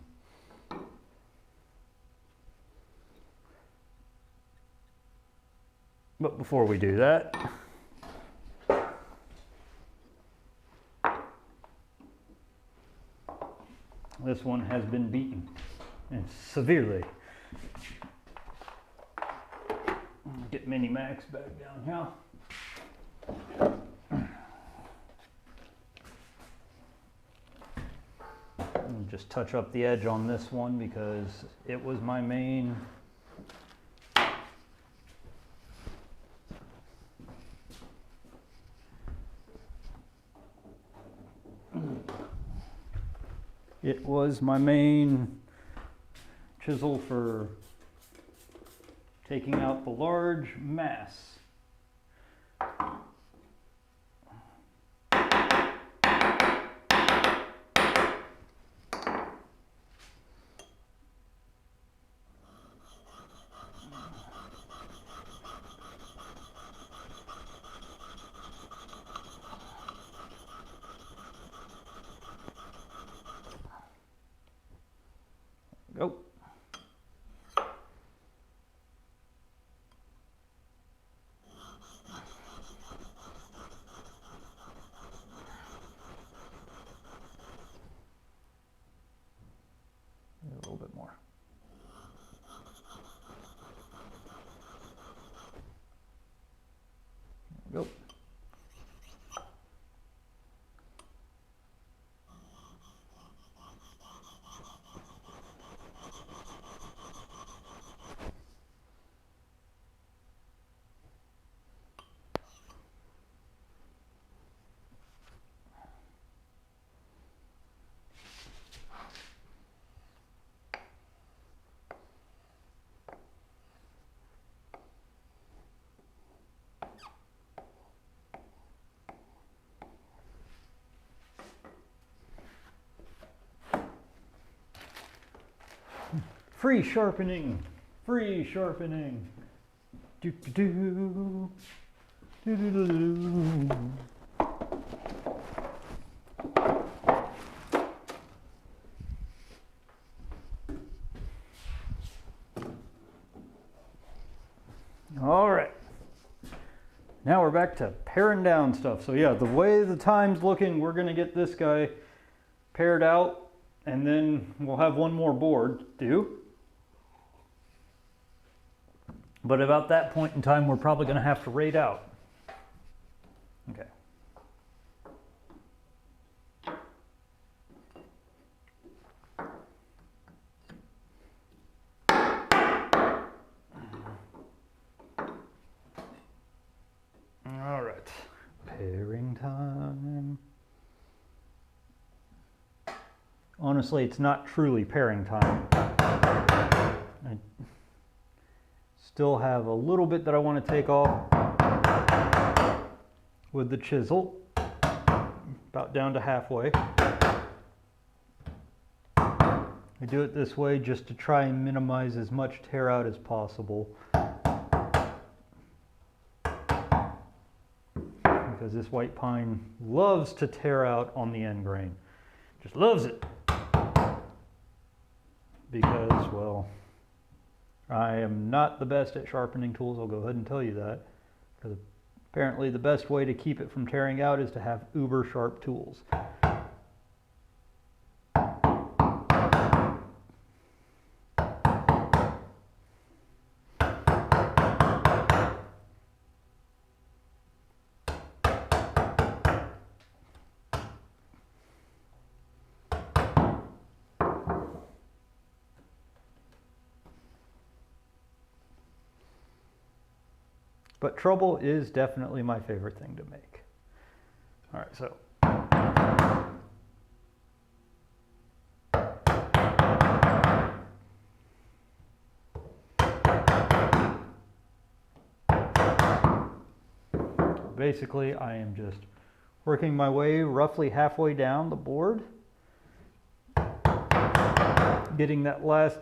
But before we do that, this one has been beaten, and severely. Get Mini Max back down here. And just touch up the edge on this one because it was my main chisel for taking out the large mass. Go. A little bit more. There we go. Free sharpening, free sharpening. Do do do do do do do. back to paring down stuff. So yeah, the way the time's looking, we're gonna get this guy paired out, and then we'll have one more board due. But about that point in time, we're probably gonna have to raid out. Okay. All right, pairing time. Honestly, it's not truly pairing time. I still have a little bit that I want to take off with the chisel, about down to halfway. I do it this way just to try and minimize as much tear out as possible. Because this white pine loves to tear out on the end grain. Just loves it. Because, well, I am not the best at sharpening tools, I'll go ahead and tell you that. Because apparently the best way to keep it from tearing out is to have uber sharp tools. But trouble is definitely my favorite thing to make. All right, so. Basically, I am just working my way roughly halfway down the board, getting that last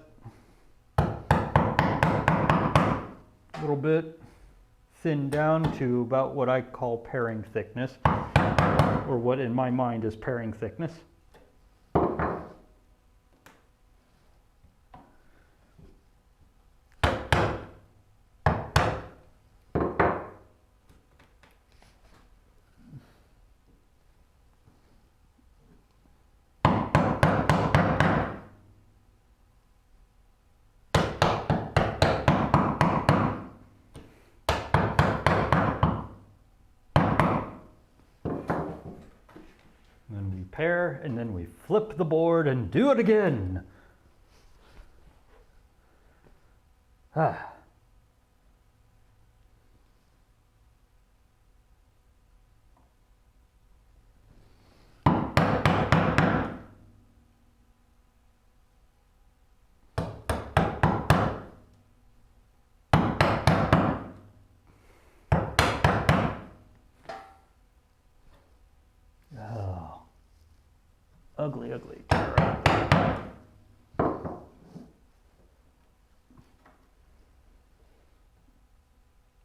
little bit thinned down to about what I call paring thickness, or what in my mind is paring thickness. Then we pair, and then we flip the board and do it again. Ah. Ugly, ugly.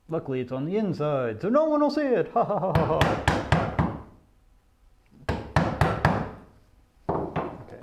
Luckily, it's on the inside, so no one will see it. Ha ha ha ha ha. Okay.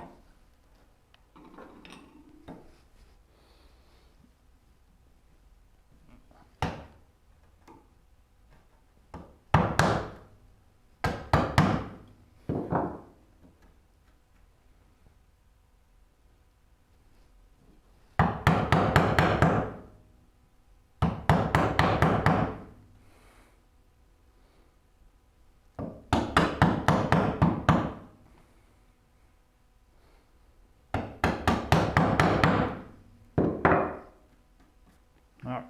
All right.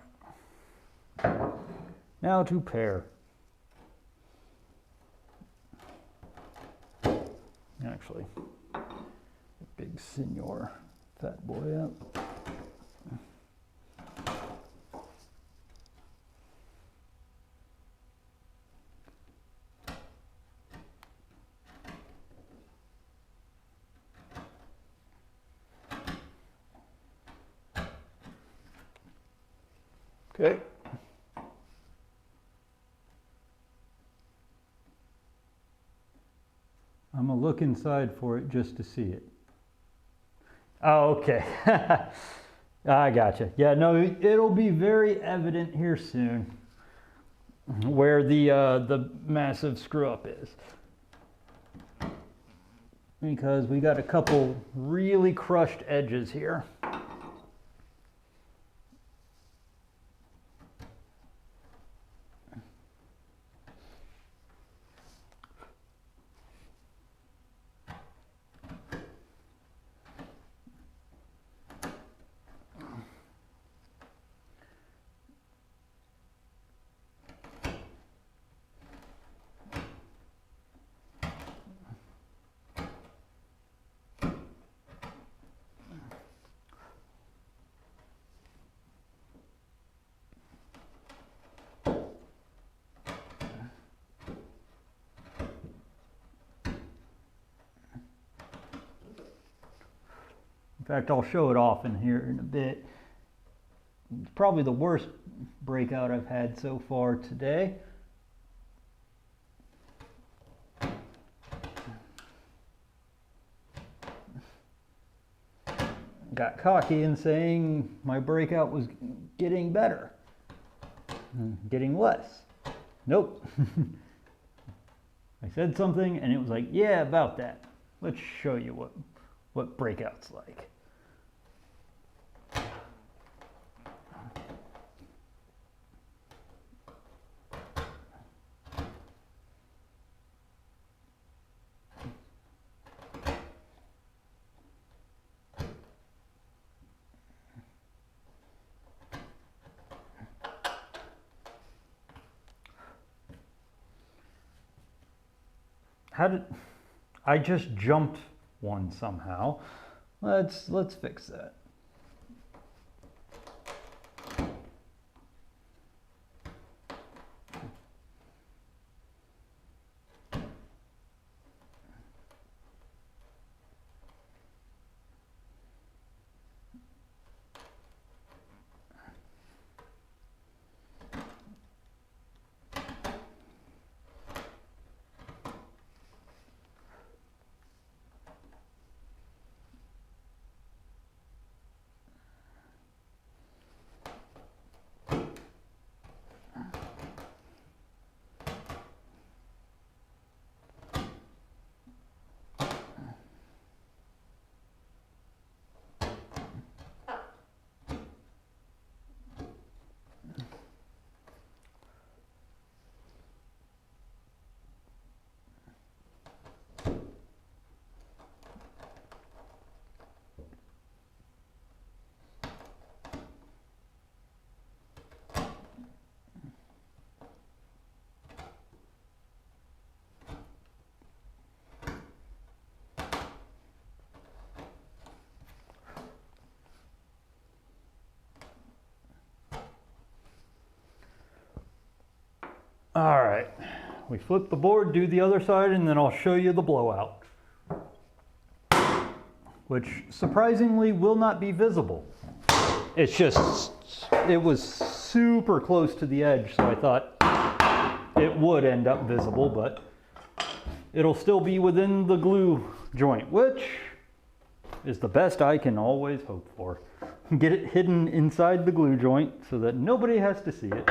Now to pair. Actually, big senor, fat boy up. Okay. I'm gonna look inside for it just to see it. Oh, okay. I gotcha. Yeah, no, it'll be very evident here soon. where the massive screw up is. Because we got a couple really crushed edges here. In fact, I'll show it off in here in a bit. It's probably the worst breakout I've had so far today. Got cocky in saying my breakout was getting better, getting less. Nope. I said something and it was like, yeah, about that. Let's show you what breakout's like. How did I just jumped one somehow? Let's fix that. All right, we flip the board, do the other side, and then I'll show you the blowout, which surprisingly will not be visible. It's just, it was super close to the edge, so I thought it would end up visible, but it'll still be within the glue joint, which is the best I can always hope for. Get it hidden inside the glue joint so that nobody has to see it.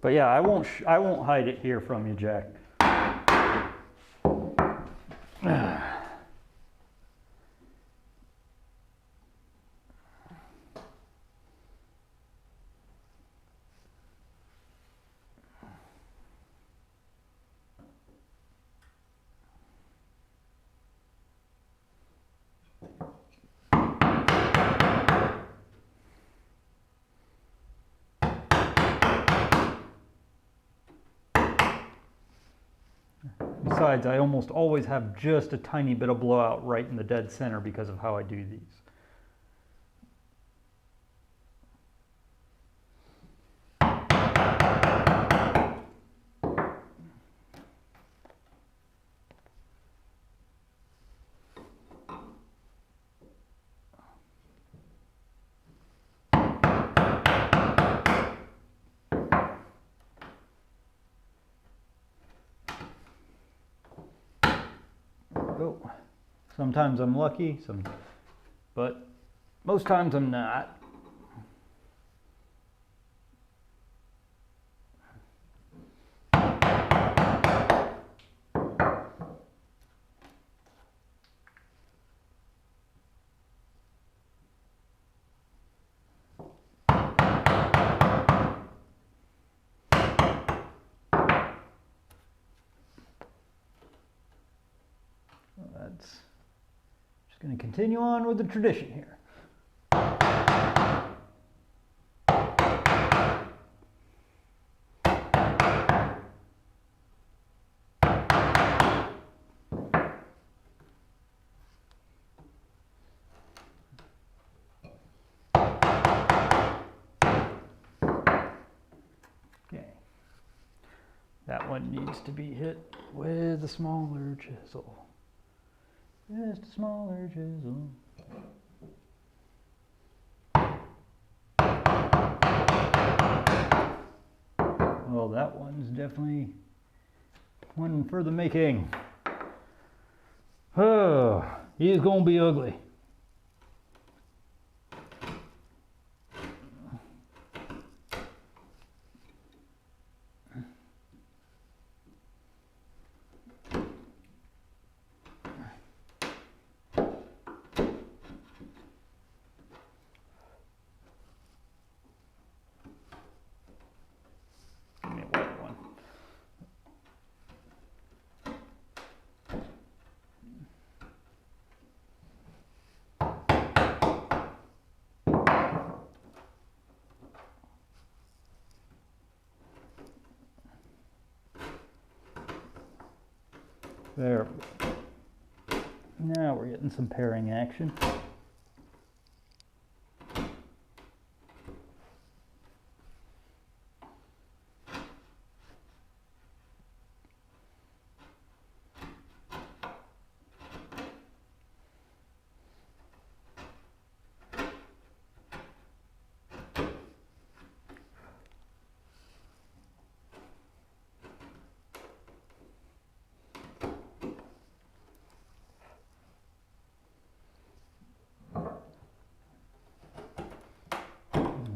But yeah, I won't hide it here from you, Jack. Besides, I almost always have just a tiny bit of blowout right in the dead center because of how I do these. go. Sometimes I'm lucky, but most times I'm not. That's just going to continue on with the tradition here. Okay, that one needs to be hit with a smaller chisel. Just a smaller chisel. Well, that one's definitely one for the making. Oh, he's gonna be ugly. There. Now we're getting some pairing action.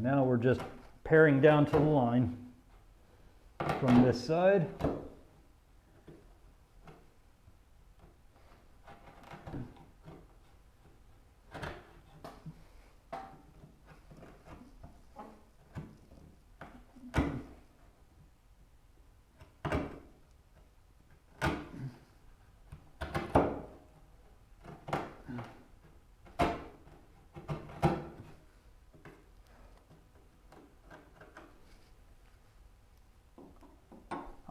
Now we're just paring down to the line from this side.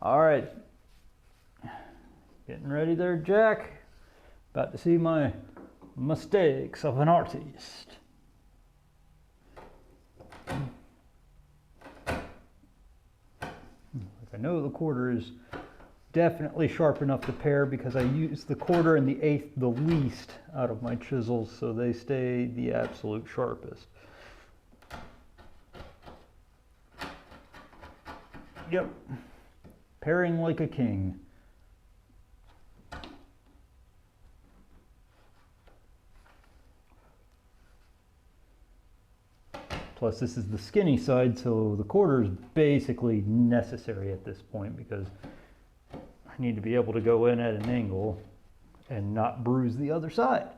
All right, getting ready there, Jack. About to see my mistakes of an artist. Like, I know the quarter is definitely sharp enough to pair because I use the quarter and the 1/8 the least out of my chisels, so they stay the absolute sharpest. Yep. Pairing like a king. Plus this is the skinny side, so the quarter is basically necessary at this point because I need to be able to go in at an angle and not bruise the other side.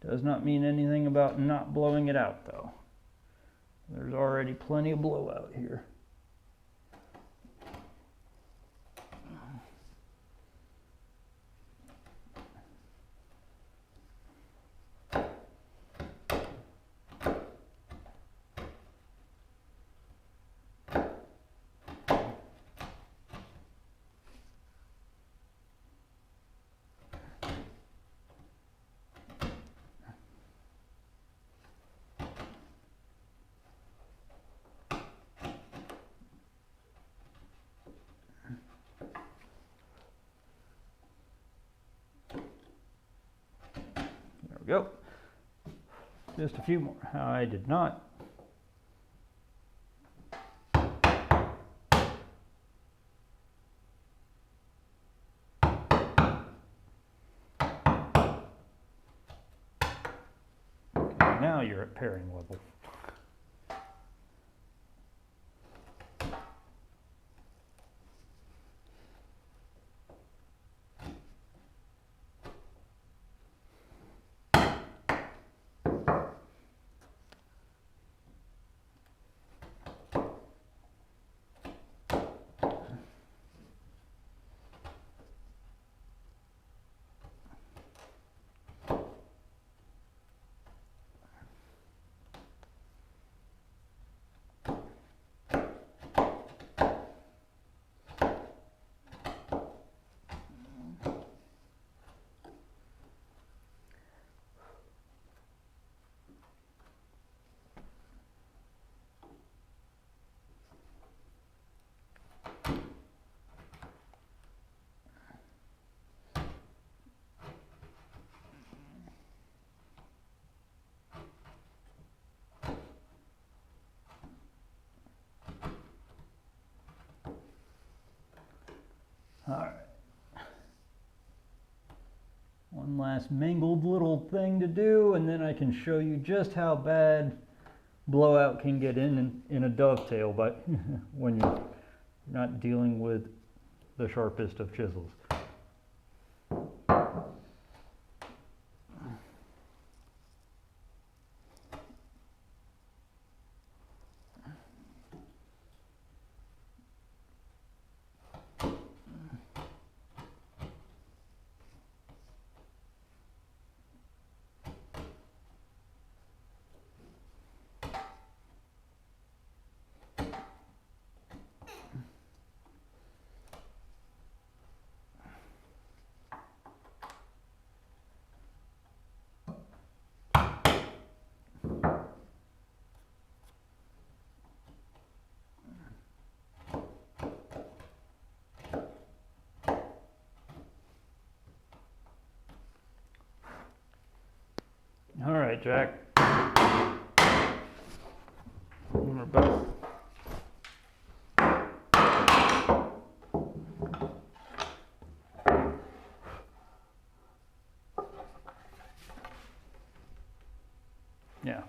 Does not mean anything about not blowing it out though. There's already plenty of blowout here. go. Just a few more. I did not. Okay, now you're at pairing level. All right. One last mangled little thing to do, and then I can show you just how bad blowout can get in a dovetail, but when you're not dealing with the sharpest of chisels. All right, Jack. We're back. Yeah.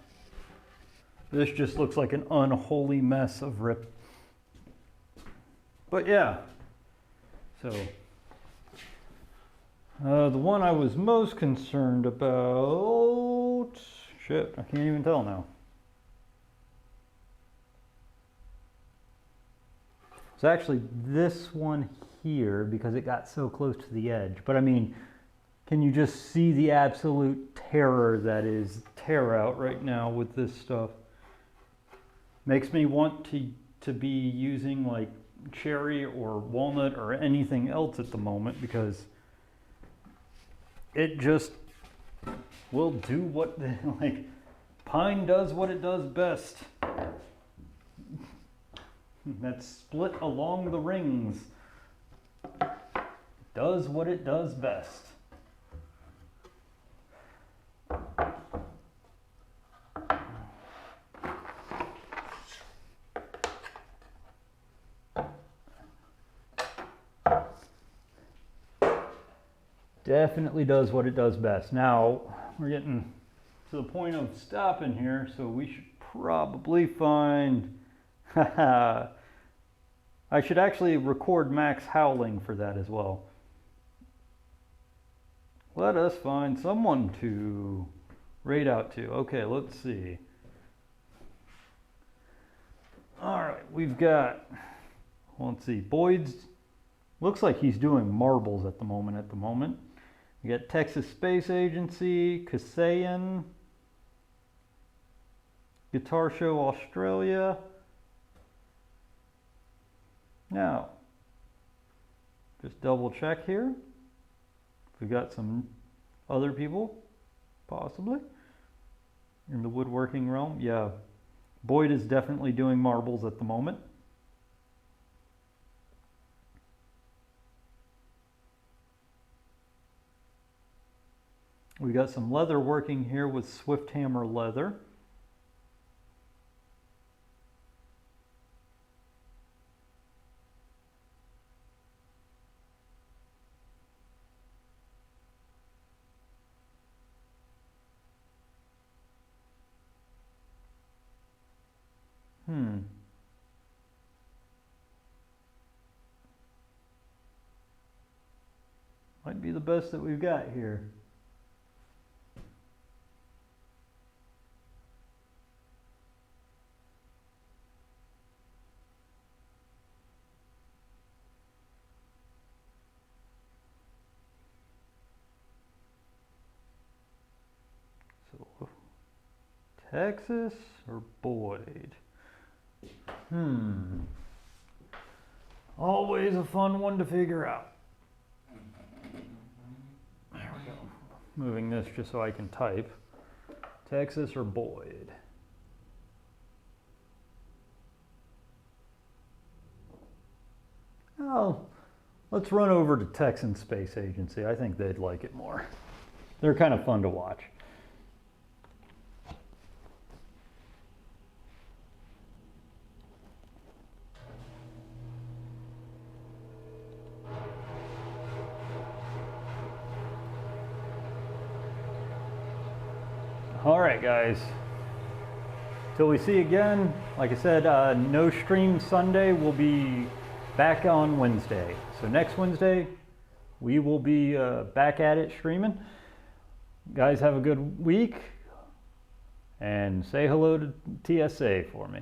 This just looks like an unholy mess of rip. But yeah. So the one I was most concerned about, shit, I can't even tell now. It's actually this one here because it got so close to the edge. But I mean, can you just see the absolute terror that is tear out right now with this stuff? Makes me want to be using like cherry or walnut or anything else at the moment because it just will do what like pine does what it does best. That's split along the rings. Does what it does best. Definitely does what it does best. Now, we're getting to the point of stopping here, so we should probably find... I should actually record Max howling for that as well. Let us find someone to raid out to. Okay, let's see. Alright, we've got... Let's see, Boyd's... Looks like he's doing marbles at the moment. We got Texas Space Agency, Kasayan, Guitar Show Australia. Now, just double check here. We got some other people, possibly, in the woodworking realm. Yeah, Boyd is definitely doing marbles at the moment. We got some leather working here with Swift Hammer leather. Might be the best that we've got here. So, Texas or Boyd? Always a fun one to figure out. There we go. Moving this just so I can type. Texas or Boyd? Oh, let's run over to Texan Space Agency. I think they'd like it more. They're kind of fun to watch. All right, guys. Till we see again, like I said, no stream Sunday. We'll be back on Wednesday. So next Wednesday, we will be back at it streaming. Guys, have a good week. And say hello to TSA for me.